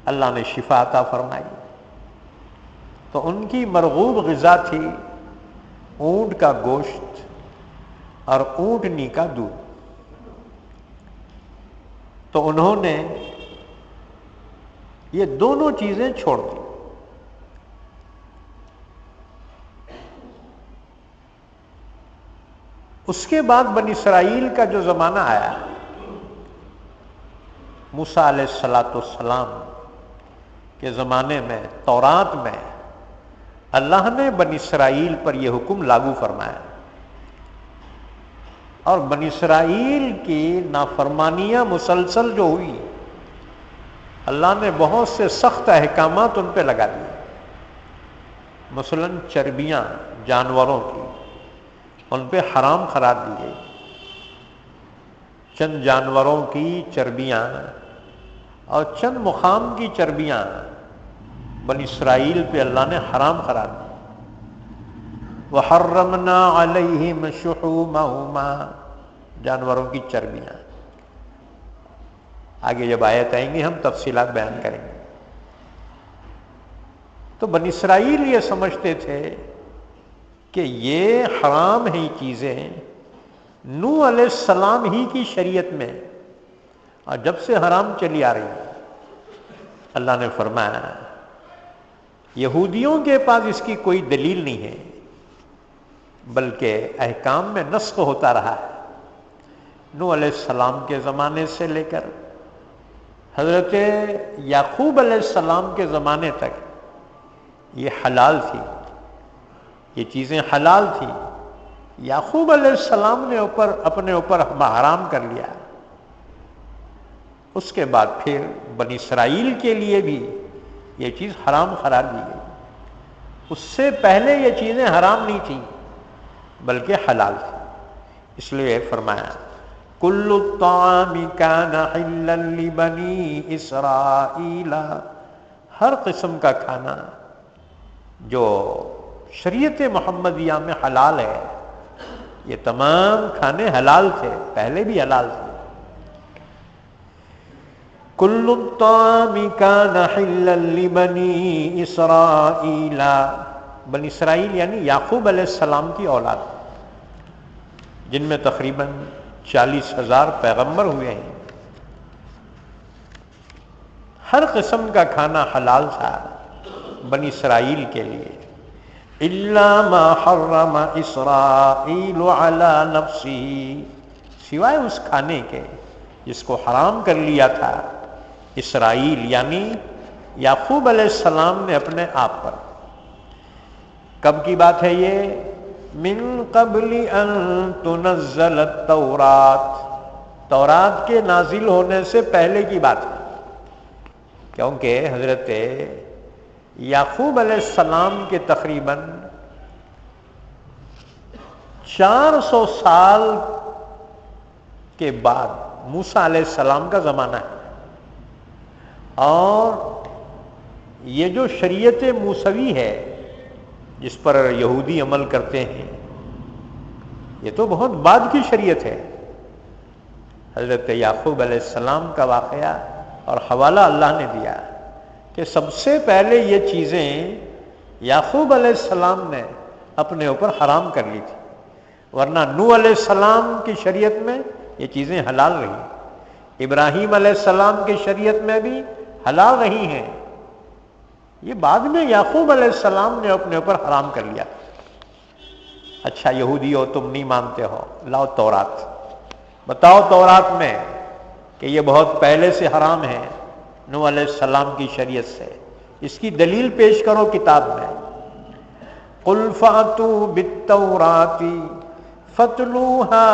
اللہ نے شفا عطا فرمائی، تو ان کی مرغوب غذا تھی اونٹ کا گوشت اور اونٹنی کا دودھ۔ تو انہوں نے یہ دونوں چیزیں چھوڑ دی۔ اس کے بعد بنی اسرائیل کا جو زمانہ آیا، موسیٰ علیہ السلام کے زمانے میں تورات میں اللہ نے بنی اسرائیل پر یہ حکم لاگو فرمایا، اور بنی اسرائیل کی نافرمانیاں مسلسل جو ہوئی، اللہ نے بہت سے سخت احکامات ان پہ لگا دیے۔ مثلاً چربیاں جانوروں کی ان پہ حرام قرار دی گئی، چند جانوروں کی چربیاں اور چند مقام کی چربیاں بنی اسرائیل پہ اللہ نے حرام قرار دی۔ وَحَرَّمْنَا عَلَيْهِمْ شُحُومَهُمَا، جانوروں کی چربیاں۔ آگے جب آیت آئیں گی ہم تفصیلات بیان کریں گے۔ تو بنی اسرائیل یہ سمجھتے تھے کہ یہ حرام ہیں چیزیں نوح علیہ السلام ہی کی شریعت میں، اور جب سے حرام چلی آ رہی ہے۔ اللہ نے فرمایا یہودیوں کے پاس اس کی کوئی دلیل نہیں ہے، بلکہ احکام میں نسخ ہوتا رہا ہے۔ نوح علیہ السلام کے زمانے سے لے کر حضرت یعقوب علیہ السلام کے زمانے تک یہ حلال تھی، یہ چیزیں حلال تھیں۔ یعقوب علیہ السلام نے اپنے اوپر حرام کر لیا، اس کے بعد پھر بنی اسرائیل کے لیے بھی یہ چیز حرام قرار دی گئی۔ اس سے پہلے یہ چیزیں حرام نہیں تھیں بلکہ حلال تھی، اس لیے فرمایا کل الطعام کان حلا لبنی اسرائیل، ہر قسم کا کھانا جو شریعت محمدیہ میں حلال ہے، یہ تمام کھانے حلال تھے، پہلے بھی حلال تھے۔ کل الطعام کان حلا لبنی اسرائیل، بنی اسرائیل یعنی یعقوب علیہ السلام کی اولاد، جن میں تقریباً 40,000 پیغمبر ہوئے ہیں۔ ہر قسم کا کھانا حلال تھا بنی اسرائیل کے لیے، الا ما حرم اسرائیل علی نفسہ، سوائے اس کھانے کے جس کو حرام کر لیا تھا اسرائیل یعنی یعقوب علیہ السلام نے اپنے آپ پر۔ کب کی بات ہے یہ؟ من قبل ان تنزل التورات، تورات کے نازل ہونے سے پہلے کی بات ہے، کیونکہ حضرت یعقوب علیہ السلام کے تقریباً 400 سال کے بعد موسیٰ علیہ السلام کا زمانہ ہے، اور یہ جو شریعت موسوی ہے جس پر یہودی عمل کرتے ہیں، یہ تو بہت بعد کی شریعت ہے۔ حضرت یعقوب علیہ السلام کا واقعہ اور حوالہ اللہ نے دیا کہ سب سے پہلے یہ چیزیں یعقوب علیہ السلام نے اپنے اوپر حرام کر لی تھی، ورنہ نوح علیہ السلام کی شریعت میں یہ چیزیں حلال رہی، ابراہیم علیہ السلام کی شریعت میں بھی حلال رہی ہیں، یہ بعد میں یعقوب علیہ السلام نے اپنے اوپر حرام کر لیا۔ اچھا یہودی ہو، تم نہیں مانتے ہو، لاؤ تورات، بتاؤ تورات میں کہ یہ بہت پہلے سے حرام ہے نوح علیہ السلام کی شریعت سے، اس کی دلیل پیش کرو کتاب میں۔ قل فأتوا بالتوراۃ فاتلوها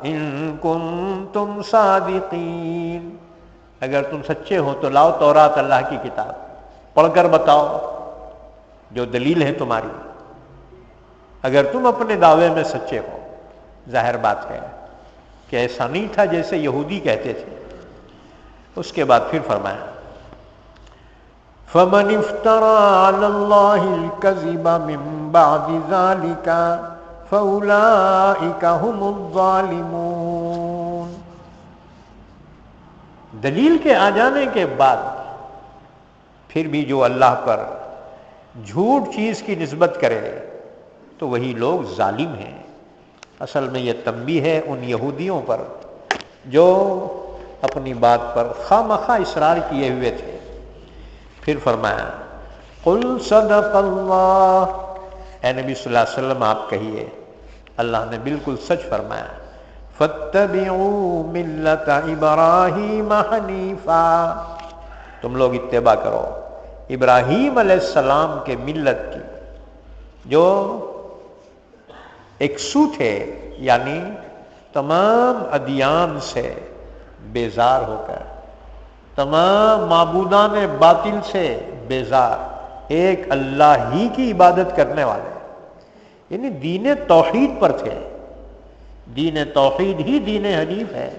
ان کنتم صادقین، اگر تم سچے ہو تو لاؤ تورات اللہ کی کتاب، پڑھ کر بتاؤ جو دلیل ہے تمہاری، اگر تم اپنے دعوے میں سچے ہو۔ ظاہر بات ہے کہ ایسا نہیں تھا جیسے یہودی کہتے تھے۔ اس کے بعد پھر فرمایا فَمَنِ افْتَرَىٰ عَلَى اللَّهِ الْكَذِبَ مِن بَعْدِ ذَلِكَ فَأُولَٰئِكَ هُمُ الظَّالِمُونَ، دلیل کے آ جانے کے بعد پھر بھی جو اللہ پر جھوٹ چیز کی نسبت کرے تو وہی لوگ ظالم ہیں۔ اصل میں یہ تنبیہ ہے ان یہودیوں پر جو اپنی بات پر خواہ مخواہ اصرار کیے ہوئے تھے۔ پھر فرمایا قل صدق اللہ، اے نبی صلی اللہ علیہ وسلم آپ کہیے اللہ نے بالکل سچ فرمایا۔ فاتبعوا ملت ابراہیم حنیفا، تم لوگ اتباع کرو ابراہیم علیہ السلام کے ملت کی، جو یکسو تھے، یعنی تمام ادیان سے بیزار ہو کر، تمام معبودان باطل سے بیزار، ایک اللہ ہی کی عبادت کرنے والے، یعنی دین توحید پر تھے۔ دین توحید ہی دین حنیف ہے،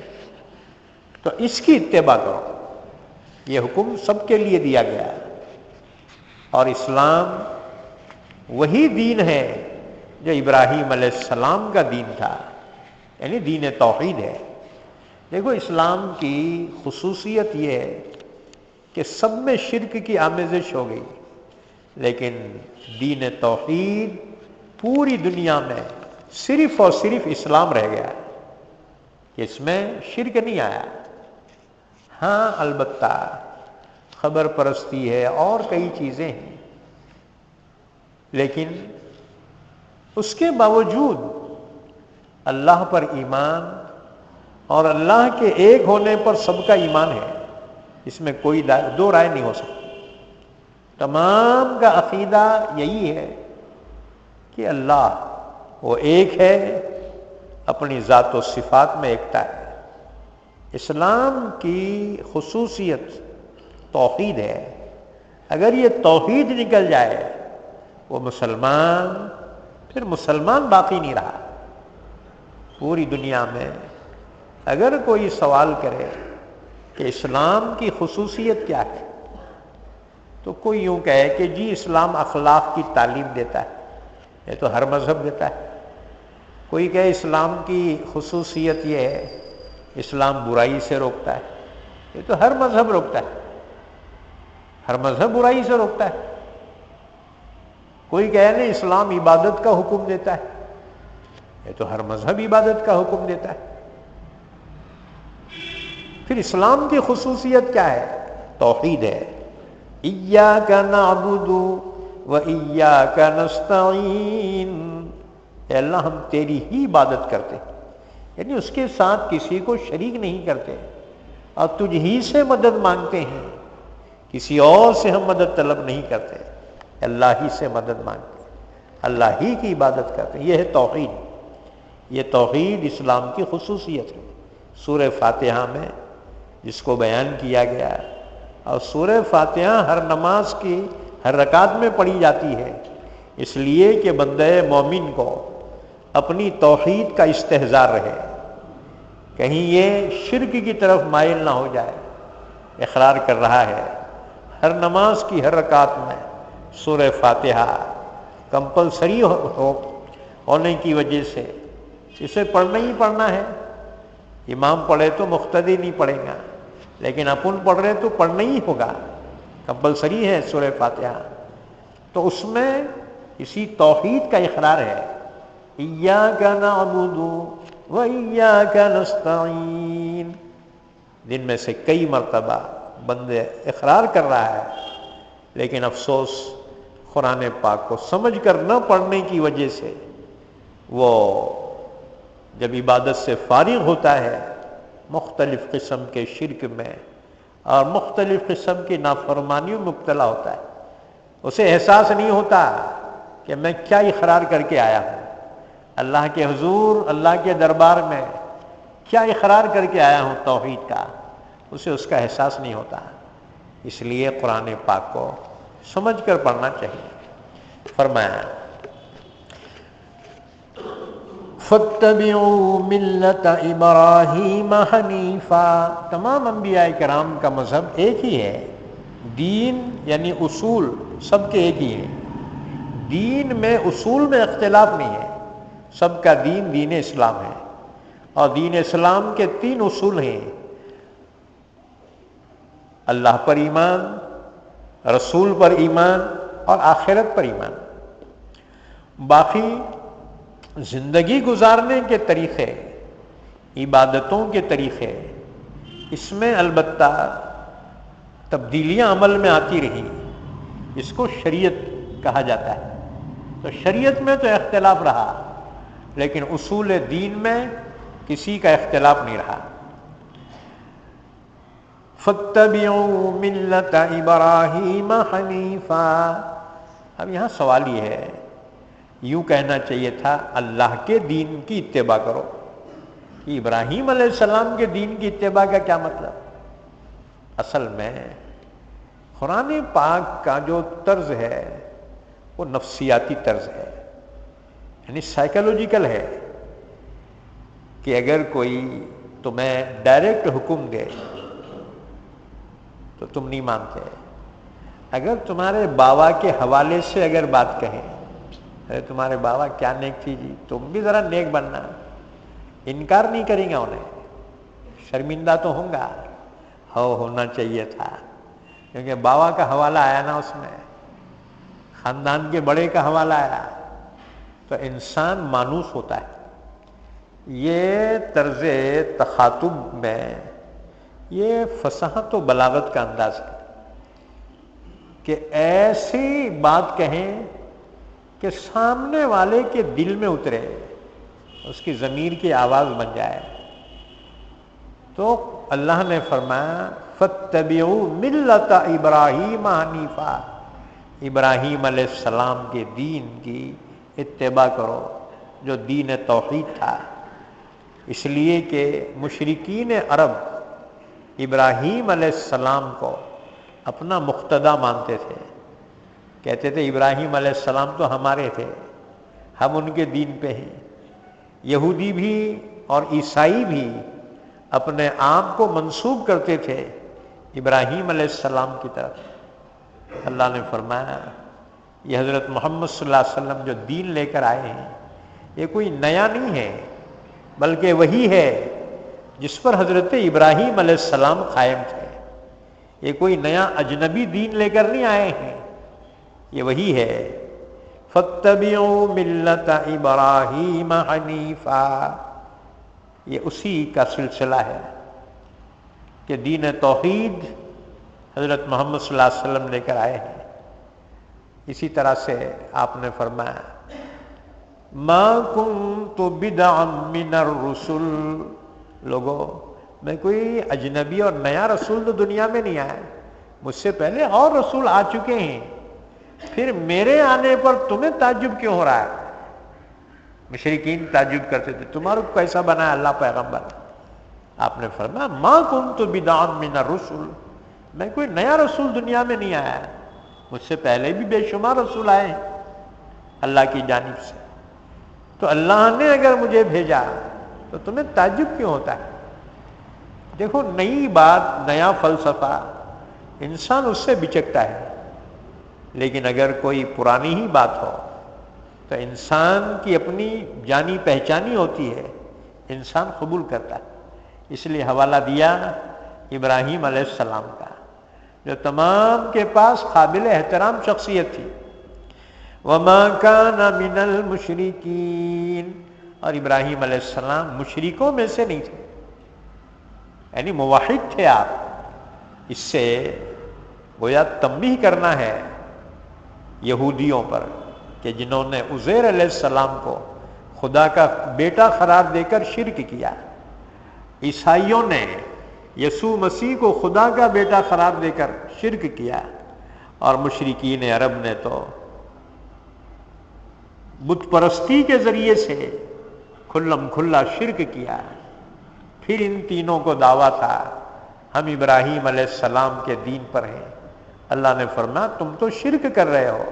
تو اس کی اتباع کرو۔ یہ حکم سب کے لیے دیا گیا ہے، اور اسلام وہی دین ہے جو ابراہیم علیہ السلام کا دین تھا، یعنی دین توحید ہے۔ دیکھو اسلام کی خصوصیت یہ ہے کہ سب میں شرک کی آمیزش ہو گئی، لیکن دین توحید پوری دنیا میں صرف اور صرف اسلام رہ گیا ہے، کہ اس میں شرک نہیں آیا۔ ہاں البتہ خبر پرستی ہے اور کئی چیزیں ہیں، لیکن اس کے باوجود اللہ پر ایمان اور اللہ کے ایک ہونے پر سب کا ایمان ہے، اس میں کوئی دو رائے نہیں ہو سکتی۔ تمام کا عقیدہ یہی ہے کہ اللہ وہ ایک ہے، اپنی ذات و صفات میں ایکتا ہے۔ اسلام کی خصوصیت توحید ہے، اگر یہ توحید نکل جائے وہ مسلمان، پھر مسلمان باقی نہیں رہا۔ پوری دنیا میں اگر کوئی سوال کرے کہ اسلام کی خصوصیت کیا ہے، تو کوئی یوں کہے کہ جی اسلام اخلاق کی تعلیم دیتا ہے، یہ تو ہر مذہب دیتا ہے۔ کوئی کہے اسلام کی خصوصیت یہ ہے اسلام برائی سے روکتا ہے، یہ تو ہر مذہب روکتا ہے، ہر مذہب برائی سے روکتا ہے۔ کوئی کہے نہیں اسلام عبادت کا حکم دیتا ہے، یہ تو ہر مذہب عبادت کا حکم دیتا ہے۔ پھر اسلام کی خصوصیت کیا ہے؟ توحید ہے۔ ایاک نعبد و ایاک نستعین، اے اللہ ہم تیری ہی عبادت کرتے ہیں، یعنی اس کے ساتھ کسی کو شریک نہیں کرتے، اور تجھ ہی سے مدد مانگتے ہیں، کسی اور سے ہم مدد طلب نہیں کرتے، اللہ ہی سے مدد مانگتے ہیں، اللہ ہی کی عبادت کرتے ہیں۔ یہ ہے توحید، یہ توحید اسلام کی خصوصیت ہے۔ سورہ فاتحہ میں جس کو بیان کیا گیا ہے، اور سورہ فاتحہ ہر نماز کی ہر رکعت میں پڑھی جاتی ہے، اس لیے کہ بندہ مومن کو اپنی توحید کا استحضار رہے، کہیں یہ شرک کی طرف مائل نہ ہو جائے۔ اقرار کر رہا ہے ہر نماز کی ہر رکعت میں سورہ فاتحہ کمپلسری ہونے کی وجہ سے اسے پڑھنا ہی پڑھنا ہے۔ امام پڑھے تو مقتدی نہیں پڑھے گا، لیکن اپن پڑھ رہے تو پڑھنا ہی ہوگا، کمپلسری ہے سورہ فاتحہ۔ تو اس میں اسی توحید کا اقرار ہے، ایاک نعبد و ایاک نستعین۔ دن میں سے کئی مرتبہ بندے اقرار کر رہا ہے، لیکن افسوس قرآن پاک کو سمجھ کر نہ پڑھنے کی وجہ سے وہ جب عبادت سے فارغ ہوتا ہے مختلف قسم کے شرک میں اور مختلف قسم کی نافرمانیوں میں مبتلا ہوتا ہے۔ اسے احساس نہیں ہوتا کہ میں کیا اقرار کر کے آیا ہوں، اللہ کے حضور، اللہ کے دربار میں کیا اقرار کر کے آیا ہوں توحید کا، اسے اس کا احساس نہیں ہوتا۔ اس لیے قرآن پاک کو سمجھ کر پڑھنا چاہیے۔ فرمایا فاتبعوا ملت ابراہیم حنیفا، تمام انبیاء کرام کا مذہب ایک ہی ہے، دین یعنی اصول سب کے ایک ہی ہیں، دین میں اصول میں اختلاف نہیں ہے، سب کا دین دین اسلام ہے، اور دین اسلام کے 3 اصول ہیں: اللہ پر ایمان، رسول پر ایمان اور آخرت پر ایمان۔ باقی زندگی گزارنے کے طریقے، عبادتوں کے طریقے، اس میں البتہ تبدیلیاں عمل میں آتی رہی، اس کو شریعت کہا جاتا ہے۔ تو شریعت میں تو اختلاف رہا، لیکن اصول دین میں کسی کا اختلاف نہیں رہا۔ فَاتَّبِعُوا مِلَّةَ إِبْرَاهِيمَ حَنِيفًا۔ اب یہاں سوال یہ ہے، یوں کہنا چاہیے تھا اللہ کے دین کی اتباع کرو، کہ ابراہیم علیہ السلام کے دین کی اتباع کا کیا مطلب؟ اصل میں قرآن پاک کا جو طرز ہے وہ نفسیاتی طرز ہے، یعنی سائیکولوجیکل ہے، کہ اگر کوئی تمہیں ڈائریکٹ حکم دے تو تم نہیں مانتے، اگر تمہارے بابا کے حوالے سے اگر بات کہیں، ارے تمہارے بابا کیا نیک تھی جی، تم بھی ذرا نیک بننا، انکار نہیں کریں گا، انہیں شرمندہ تو ہوں گا، ہونا چاہیے تھا، کیونکہ بابا کا حوالہ آیا نا، اس میں خاندان کے بڑے کا حوالہ آیا، تو انسان مانوس ہوتا ہے۔ یہ طرز تخاطب میں یہ فصاحت و بلاغت کا انداز ہے کہ ایسی بات کہیں کہ سامنے والے کے دل میں اترے، اس کی ضمیر کی آواز بن جائے۔ تو اللہ نے فرمایا فَاتَّبِعُوا مِلَّةَ إِبْرَاهِيمَ حَنِيفًا، ابراہیم علیہ السلام کے دین کی اتباع کرو جو دین توحید تھا، اس لیے کہ مشرکین عرب ابراہیم علیہ السلام کو اپنا مقتدی مانتے تھے، کہتے تھے ابراہیم علیہ السلام تو ہمارے تھے، ہم ان کے دین پہ ہیں۔ یہودی بھی اور عیسائی بھی اپنے آپ کو منسوب کرتے تھے ابراہیم علیہ السلام کی طرف۔ اللہ نے فرمایا یہ حضرت محمد صلی اللہ علیہ وسلم جو دین لے کر آئے ہیں یہ کوئی نیا نہیں ہے، بلکہ وہی ہے جس پر حضرت ابراہیم علیہ السلام قائم تھے۔ یہ کوئی نیا اجنبی دین لے کر نہیں آئے ہیں، یہ وہی ہے۔ فَاتَّبِعُوا مِلَّةَ إِبْرَاهِيمَ حَنِيفًا، یہ اسی کا سلسلہ ہے کہ دین توحید حضرت محمد صلی اللہ علیہ وسلم لے کر آئے ہیں۔ اسی طرح سے آپ نے فرمایا مَا كُنْتُ بِدْعًا مِّنَ الرُّسُلِ، لوگو میں کوئی اجنبی اور نیا رسول تو دنیا میں نہیں آیا، مجھ سے پہلے اور رسول آ چکے ہیں، پھر میرے آنے پر تمہیں تعجب کیوں ہو رہا ہے؟ مشرکین تعجب کرتے تھے تمہارا کیسا بنا ہے اللہ پیغمبر؟ آپ نے فرمایا مَا كُنْتُ بِدْعًا مِّنَ الرُّسُلِ، میں کوئی نیا رسول دنیا میں نہیں آیا، مجھ سے پہلے بھی بے شمار رسول آئے ہیں اللہ کی جانب سے، تو اللہ نے اگر مجھے بھیجا تو تمہیں تعجب کیوں ہوتا ہے؟ دیکھو نئی بات، نیا فلسفہ انسان اس سے بچکتا ہے، لیکن اگر کوئی پرانی ہی بات ہو تو انسان کی اپنی جانی پہچانی ہوتی ہے، انسان قبول کرتا ہے۔ اس لیے حوالہ دیا ابراہیم علیہ السلام کا، جو تمام کے پاس قابل احترام شخصیت تھی۔ وَمَا كَانَ مِنَ الْمُشْرِكِينَ، اور ابراہیم علیہ السلام مشرکوں میں سے نہیں تھے، یعنی موحد تھے آپ۔ اس سے گویا تنبیہ کرنا ہے یہودیوں پر کہ جنہوں نے عزیر علیہ السلام کو خدا کا بیٹا قرار دے کر شرک کیا، عیسائیوں نے یسوع مسیح کو خدا کا بیٹا قرار دے کر شرک کیا، اور مشرکین عرب نے تو بت پرستی کے ذریعے سے کھلم کھلا شرک کیا۔ پھر ان تینوں کو دعویٰ تھا ہم ابراہیم علیہ السلام کے دین پر ہیں۔ اللہ نے فرمایا تم تو شرک کر رہے ہو،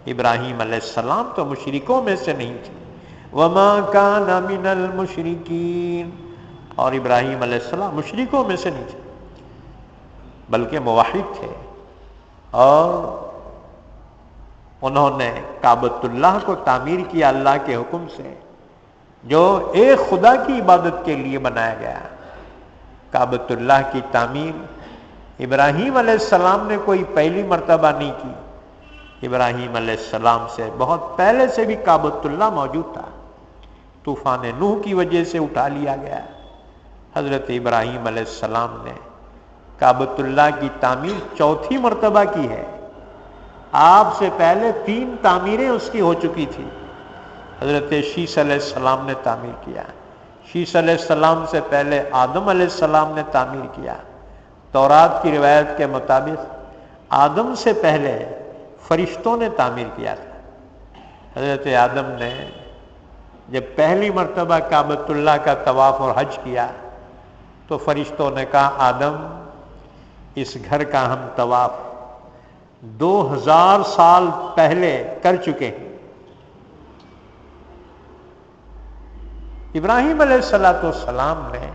ابراہیم علیہ السلام تو مشرکوں میں سے نہیں تھے۔ وَمَا كَانَ مِنَ الْمُشْرِكِينَ، اور ابراہیم علیہ السلام مشرکوں میں سے نہیں تھے بلکہ موحد تھے، اور انہوں نے کعبۃ اللہ کو تعمیر کیا اللہ کے حکم سے، جو ایک خدا کی عبادت کے لیے بنایا گیا۔ کعبۃ اللہ کی تعمیر ابراہیم علیہ السلام نے کوئی پہلی مرتبہ نہیں کی، ابراہیم علیہ السلام سے بہت پہلے سے بھی کعبۃ اللہ موجود تھا، طوفان نوح کی وجہ سے اٹھا لیا گیا۔ حضرت ابراہیم علیہ السلام نے کعبۃ اللہ کی تعمیر چوتھی مرتبہ کی ہے، آپ سے پہلے 3 تعمیریں اس کی ہو چکی تھی۔ حضرت شیس علیہ السلام نے تعمیر کیا، شیس علیہ السلام سے پہلے آدم علیہ السلام نے تعمیر کیا۔ تورات کی روایت کے مطابق آدم سے پہلے فرشتوں نے تعمیر کیا تھا۔ حضرت آدم نے جب پہلی مرتبہ کعبۃ اللہ کا طواف اور حج کیا تو فرشتوں نے کہا آدم اس گھر کا ہم طواف 2000 سال پہلے کر چکے ہیں۔ ابراہیم علیہ السلام نے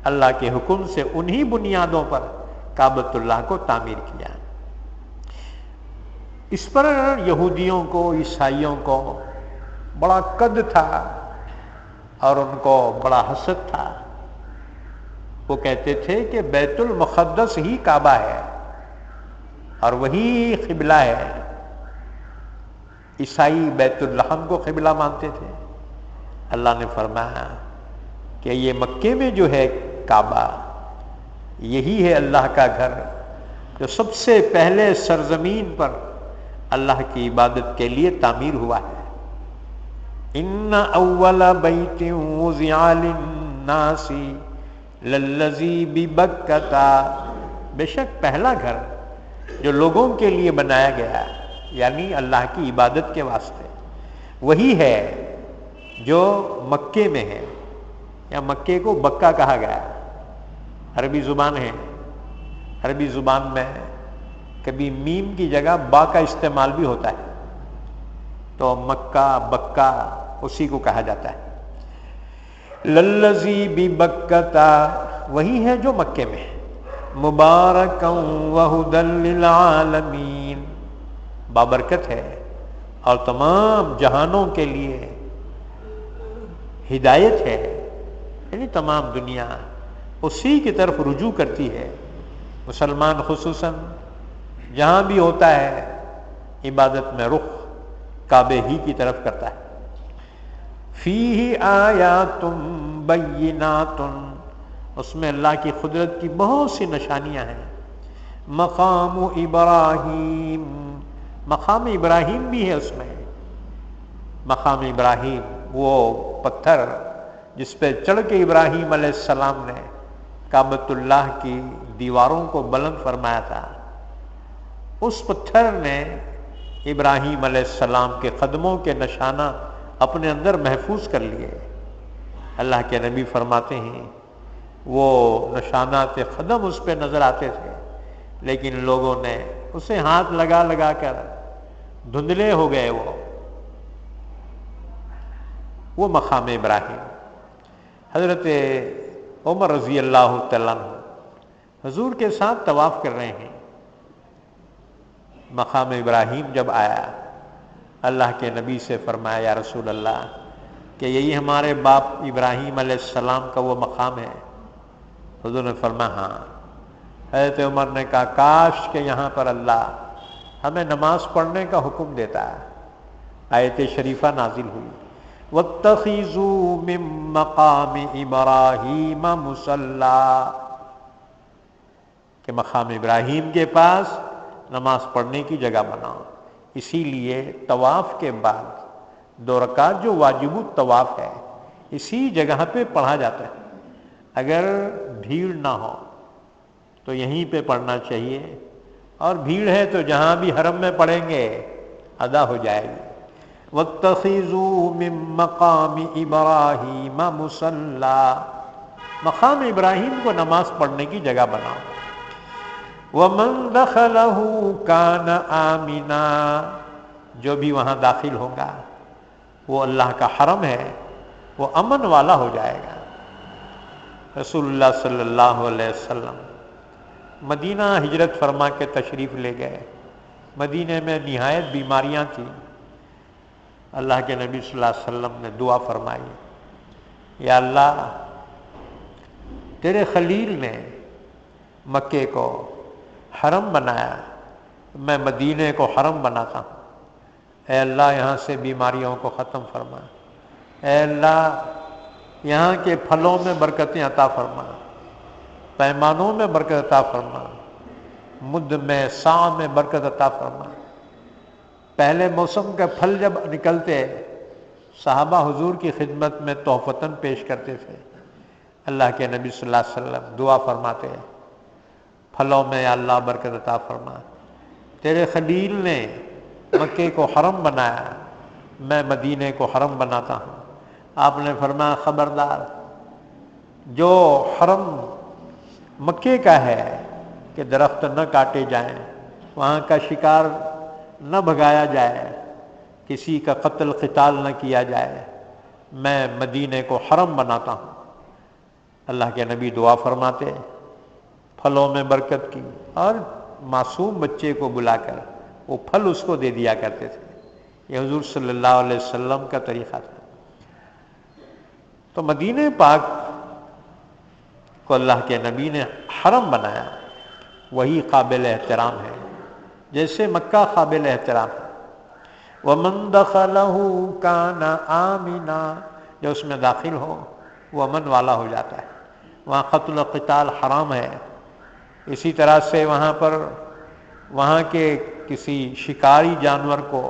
اللہ کے حکم سے انہی بنیادوں پر کعبۃ اللہ کو تعمیر کیا۔ اس پر یہودیوں کو، عیسائیوں کو بڑا قد تھا اور ان کو بڑا حسد تھا۔ وہ کہتے تھے کہ بیت المقدس ہی کعبہ ہے اور وہی قبلہ ہے۔ عیسائی بیت الحم کو قبلہ مانتے تھے۔ اللہ نے فرمایا کہ یہ مکے میں جو ہے کعبہ، یہی ہے اللہ کا گھر جو سب سے پہلے سرزمین پر اللہ کی عبادت کے لیے تعمیر ہوا ہے۔ ان اول بیت وضع للناس للذی ببکۃ، بے شک پہلا گھر جو لوگوں کے لیے بنایا گیا یعنی اللہ کی عبادت کے واسطے، وہی ہے جو مکے میں ہے، یا مکے کو بکہ کہا گیا۔ عربی زبان ہے، عربی زبان میں کبھی میم کی جگہ با کا استعمال بھی ہوتا ہے، تو مکہ بکہ اسی کو کہا جاتا ہے۔ للذی ببکۃ، وہی ہے جو مکے میں ہے، مبارکا وہدی للعالمین، بابرکت ہے اور تمام جہانوں کے لیے ہدایت ہے، یعنی تمام دنیا اسی کی طرف رجوع کرتی ہے۔ مسلمان خصوصاً جہاں بھی ہوتا ہے عبادت میں رخ کعبے ہی کی طرف کرتا ہے۔ فیہ آیات بینات، اس میں اللہ کی قدرت کی بہت سی نشانیاں ہیں۔ مقام ابراہیم، مقام ابراہیم بھی ہے اس میں۔ مقام ابراہیم وہ پتھر جس پہ چڑھ کے ابراہیم علیہ السلام نے کعبۃ اللہ کی دیواروں کو بلند فرمایا تھا، اس پتھر نے ابراہیم علیہ السلام کے قدموں کے نشانات اپنے اندر محفوظ کر لیے۔ اللہ کے نبی فرماتے ہیں وہ نشانات قدم اس پہ نظر آتے تھے، لیکن لوگوں نے اسے ہاتھ لگا لگا کر دھندلے ہو گئے۔ وہ مقام ابراہیم۔ حضرت عمر رضی اللہ تعالیٰ عنہ حضور کے ساتھ طواف کر رہے ہیں۔ مقام ابراہیم جب آیا، اللہ کے نبی سے فرمایا یا رسول اللہ کہ یہی ہمارے باپ ابراہیم علیہ السلام کا وہ مقام ہے؟ حضور نے فرمایا ہاں۔ حضرت عمر نے کہا کاش کہ یہاں پر اللہ ہمیں نماز پڑھنے کا حکم دیتا ہے۔ آیت شریفہ نازل ہوئی وَاتَّخِذُوا مِن مَّقَامِ إِبْرَاهِيمَ مُصَلًّى، کہ مقام ابراہیم کے پاس نماز پڑھنے کی جگہ بناؤ۔ اسی لیے طواف کے بعد 2 رکعت جو واجب الطواف ہے اسی جگہ پہ پڑھا جاتا ہے۔ اگر بھیڑ نہ ہو تو یہیں پہ پڑھنا چاہیے، اور بھیڑ ہے تو جہاں بھی حرم میں پڑھیں گے ادا ہو جائے گی۔ وَاتَّخِذُوا مِن مَّقَامِ إِبْرَاهِيمَ مُصَلًّى، مقام ابراہیم کو نماز پڑھنے کی جگہ بناؤ۔ وَمَن دَخَلَهُ كَانَ آمِنًا، جو بھی وہاں داخل ہوگا وہ اللہ کا حرم ہے، وہ امن والا ہو جائے گا۔ رسول اللہ صلی اللہ علیہ وسلم مدینہ ہجرت فرما کے تشریف لے گئے۔ مدینہ میں نہایت بیماریاں تھیں۔ اللہ کے نبی صلی اللہ علیہ وسلم نے دعا فرمائی، یا اللہ تیرے خلیل نے مکے کو حرم بنایا، میں مدینے کو حرم بناتا ہوں۔ اے اللہ یہاں سے بیماریوں کو ختم فرما، اے اللہ یہاں کے پھلوں میں برکتیں عطا فرما، پیمانوں میں برکت عطا فرما، مد میں سا میں برکت عطا فرما۔ پہلے موسم کے پھل جب نکلتے صحابہ حضور کی خدمت میں تحفتاً پیش کرتے تھے، اللہ کے نبی صلی اللہ علیہ وسلم دعا فرماتے ہیں، پھلوں میں یا اللہ برکت عطا فرما، تیرے خلیل نے مکے کو حرم بنایا، میں مدینے کو حرم بناتا ہوں۔ آپ نے فرمایا خبردار، جو حرم مکے کا ہے کہ درخت نہ کاٹے جائیں، وہاں کا شکار نہ بھگایا جائے، کسی کا قتل قتال نہ کیا جائے، میں مدینے کو حرم بناتا ہوں۔ اللہ کے نبی دعا فرماتے، پھلوں میں برکت کی، اور معصوم بچے کو بلا کر وہ پھل اس کو دے دیا کرتے تھے۔ یہ حضور صلی اللہ علیہ وسلم کا طریقہ تھا۔ تو مدینہ پاک کو اللہ کے نبی نے حرم بنایا، وہی قابل احترام ہے، جیسے مکہ قابل احترام ہے۔ وَمَن دَخَلَهُ كَانَ آمِنًا، جو اس میں داخل ہو وہ امن والا ہو جاتا ہے۔ وہاں قتل و قتال حرام ہے، اسی طرح سے وہاں پر وہاں کے کسی شکاری جانور کو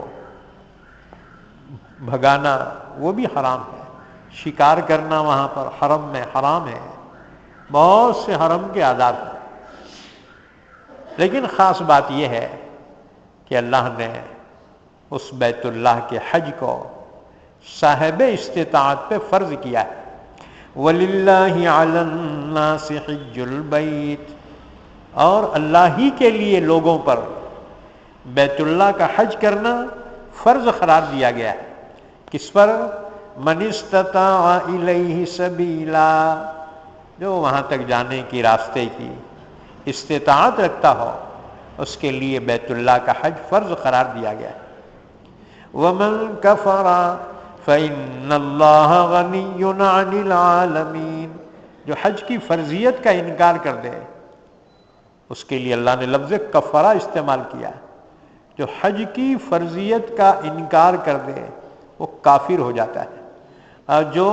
بھگانا وہ بھی حرام ہے، شکار کرنا وہاں پر حرم میں حرام ہے، بہت سے حرم کے آداب ہیں۔ لیکن خاص بات یہ ہے کہ اللہ نے اس بیت اللہ کے حج کو صاحب استطاعت پہ فرض کیا ہے۔ وَلِلَّهِ عَلَى النَّاسِ حِجُّ الْبَيْتِ، اور اللہ ہی کے لیے لوگوں پر بیت اللہ کا حج کرنا فرض قرار دیا گیا ہے۔ کس پر؟ من استطاع الیہ سبیلا، جو وہاں تک جانے کی راستے کی استطاعت رکھتا ہو اس کے لیے بیت اللہ کا حج فرض قرار دیا گیا ہے۔ ومن کفر فإن اللہ غنی عن العالمین، جو حج کی فرضیت کا انکار کر دے اس کے لیے اللہ نے لفظ کفرہ استعمال کیا۔ جو حج کی فرضیت کا انکار کر دے وہ کافر ہو جاتا ہے، اور جو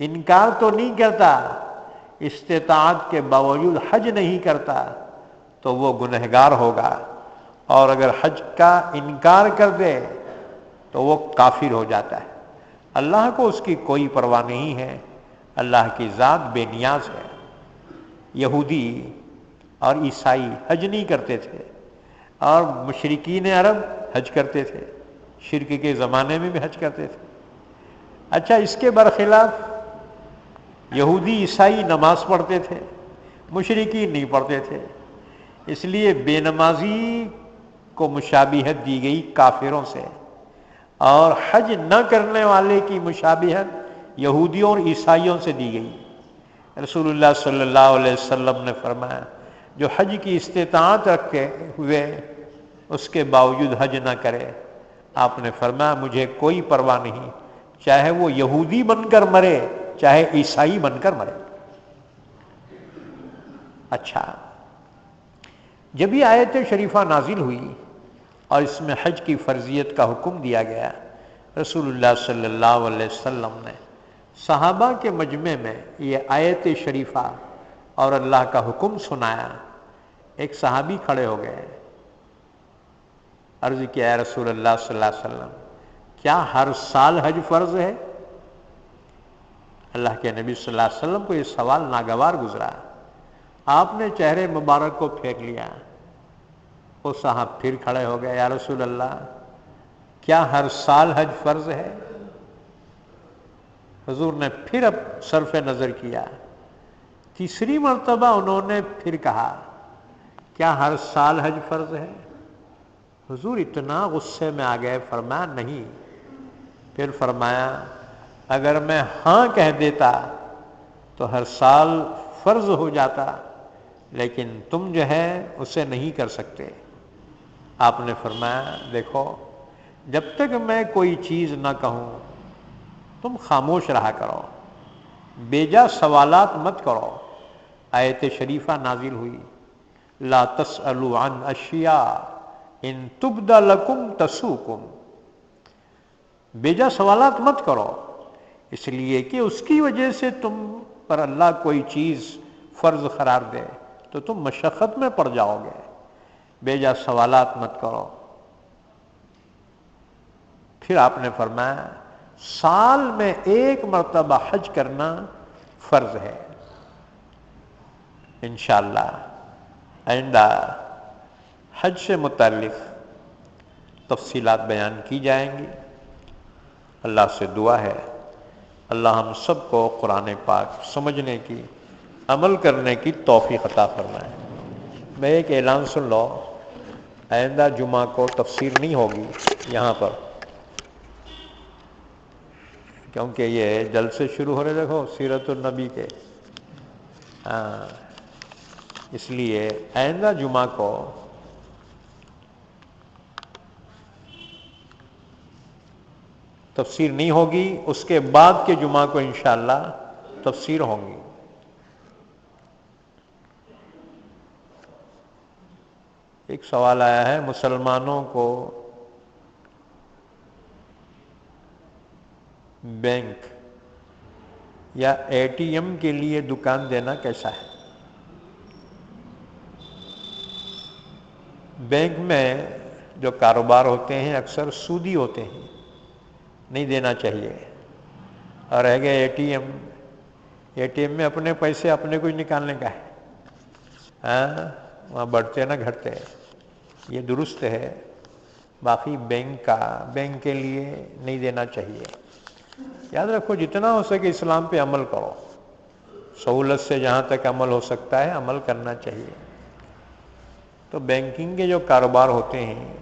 انکار تو نہیں کرتا استطاعت کے باوجود حج نہیں کرتا تو وہ گنہگار ہوگا، اور اگر حج کا انکار کر دے تو وہ کافر ہو جاتا ہے۔ اللہ کو اس کی کوئی پرواہ نہیں ہے، اللہ کی ذات بے نیاز ہے۔ یہودی اور عیسائی حج نہیں کرتے تھے، اور مشرکین عرب حج کرتے تھے، شرک کے زمانے میں بھی حج کرتے تھے۔ اچھا، اس کے برخلاف یہودی عیسائی نماز پڑھتے تھے، مشرکین نہیں پڑھتے تھے، اس لیے بے نمازی کو مشابہت دی گئی کافروں سے، اور حج نہ کرنے والے کی مشابہت یہودیوں اور عیسائیوں سے دی گئی۔ رسول اللہ صلی اللہ علیہ وسلم نے فرمایا، جو حج کی استطاعت رکھے ہوئے اس کے باوجود حج نہ کرے، آپ نے فرمایا مجھے کوئی پرواہ نہیں، چاہے وہ یہودی بن کر مرے چاہے عیسائی بن کر مرے۔ اچھا، جب یہ آیت شریفہ نازل ہوئی اور اس میں حج کی فرضیت کا حکم دیا گیا، رسول اللہ صلی اللہ علیہ وسلم نے صحابہ کے مجمع میں یہ آیت شریفہ اور اللہ کا حکم سنایا۔ ایک صحابی کھڑے ہو گئے، عرض کیا ہے رسول اللہ صلی اللہ علیہ وسلم، کیا ہر سال حج فرض ہے؟ اللہ کے نبی صلی اللہ علیہ وسلم کو یہ سوال ناگوار گزرا، آپ نے چہرے مبارک کو پھیر لیا۔ وہ صاحب پھر کھڑے ہو گئے، یا رسول اللہ کیا ہر سال حج فرض ہے؟ حضور نے پھر اب صرف نظر کیا، تیسری مرتبہ انہوں نے پھر کہا کیا ہر سال حج فرض ہے؟ حضور اتنا غصے میں آ گئے، فرمایا نہیں۔ پھر فرمایا اگر میں ہاں کہہ دیتا تو ہر سال فرض ہو جاتا، لیکن تم جو ہے اسے نہیں کر سکتے۔ آپ نے فرمایا دیکھو، جب تک میں کوئی چیز نہ کہوں تم خاموش رہا کرو، بیجا سوالات مت کرو۔ آیت شریفہ نازل ہوئی، لا تسألوا عن اشیاء ان تبد لکم تسوکم، بیجا سوالات مت کرو، اس لیے کہ اس کی وجہ سے تم پر اللہ کوئی چیز فرض قرار دے تو تم مشقت میں پڑ جاؤ گے، بیجا سوالات مت کرو۔ پھر آپ نے فرمایا سال میں ایک مرتبہ حج کرنا فرض ہے۔ انشاءاللہ آئندہ حج سے متعلق تفصیلات بیان کی جائیں گی۔ اللہ سے دعا ہے اللہ ہم سب کو قرآن پاک سمجھنے کی، عمل کرنے کی توفیق عطا فرمائے۔ میں ایک اعلان سن لو، آئندہ جمعہ کو تفسیر نہیں ہوگی یہاں پر، کیونکہ یہ جلسے شروع ہو رہے دیکھو سیرت النبی کے، اس لیے آئندہ جمعہ کو تفسیر نہیں ہوگی، اس کے بعد کے جمعہ کو انشاءاللہ تفسیر ہوں گی۔ ایک سوال آیا ہے، مسلمانوں کو بینک یا اے ٹی ایم کے لیے دکان دینا کیسا ہے؟ بینک میں جو کاروبار ہوتے ہیں اکثر سودی ہوتے ہیں، نہیں دینا چاہیے۔ اور رہ گئے اے ٹی ایم میں اپنے پیسے اپنے کو ہی نکالنے کا ہے، وہاں بڑھتے نہ گھٹتے، یہ درست ہے۔ باقی بینک کے لیے نہیں دینا چاہیے۔ یاد رکھو جتنا ہو سکے اسلام پہ عمل کرو، سہولت سے جہاں تک عمل ہو سکتا ہے عمل کرنا چاہیے۔ تو بینکنگ کے جو کاروبار ہوتے ہیں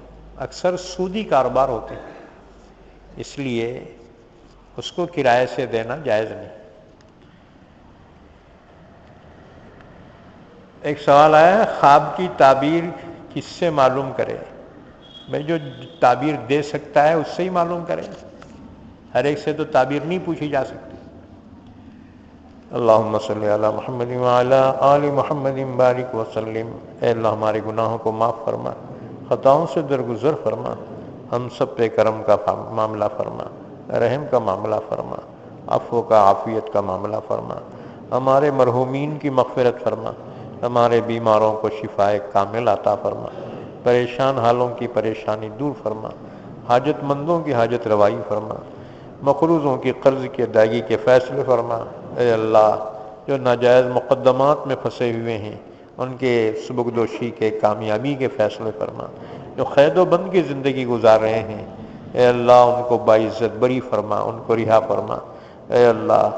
اکثر سودی کاروبار ہوتے ہیں، اس لیے اس کو کرائے سے دینا جائز نہیں۔ ایک سوال آیا ہے، خواب کی تعبیر کس سے معلوم کرے؟ میں جو تعبیر دے سکتا ہے اس سے ہی معلوم کرے، ہر ایک سے تو تعبیر نہیں پوچھی جا سکتی۔ اللہم صلی علی محمد وعلی آل محمد بارک وسلم۔ اے اللہ ہمارے گناہوں کو معاف فرما، خطاؤں سے درگزر فرما، ہم سب پہ کرم کا معاملہ فرما، رحم کا معاملہ فرما، عفو کا عافیت کا معاملہ فرما، ہمارے مرحومین کی مغفرت فرما، ہمارے بیماروں کو شفائے کامل عطا فرما، پریشان حالوں کی پریشانی دور فرما، حاجت مندوں کی حاجت روائی فرما، مقروضوں کی قرض کی ادائیگی کے فیصلے فرما۔ اے اللہ جو ناجائز مقدمات میں پھنسے ہوئے ہیں ان کے سبکدوشی کے کامیابی کے فیصلے فرما، جو قید و بند کی زندگی گزار رہے ہیں اے اللہ ان کو باعزت بری فرما، ان کو رہا فرما۔ اے اللہ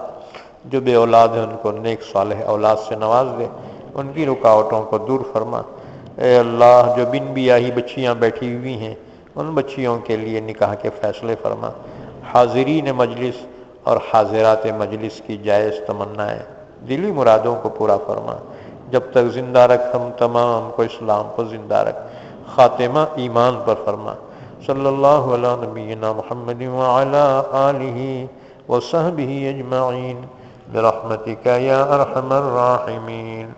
جو بے اولاد ہیں ان کو نیک صالح اولاد سے نواز دے، ان کی رکاوٹوں کو دور فرما۔ اے اللہ جو بن بیاہی بچیاں بیٹھی ہوئی ہیں ان بچیوں کے لیے نکاح کے فیصلے فرما۔ حاضرین مجلس اور حاضرات مجلس کی جائز تمنائیں دلی مرادوں کو پورا فرما۔ جب تک زندہ رکھ ہم تمام کو اسلام کو زندہ رکھ، خاتمہ ایمان پر فرما۔ صلی اللہ علی نبینا محمد وعلی آلہ وصحبہ اجمعین برحمتک یا ارحم الراحمین۔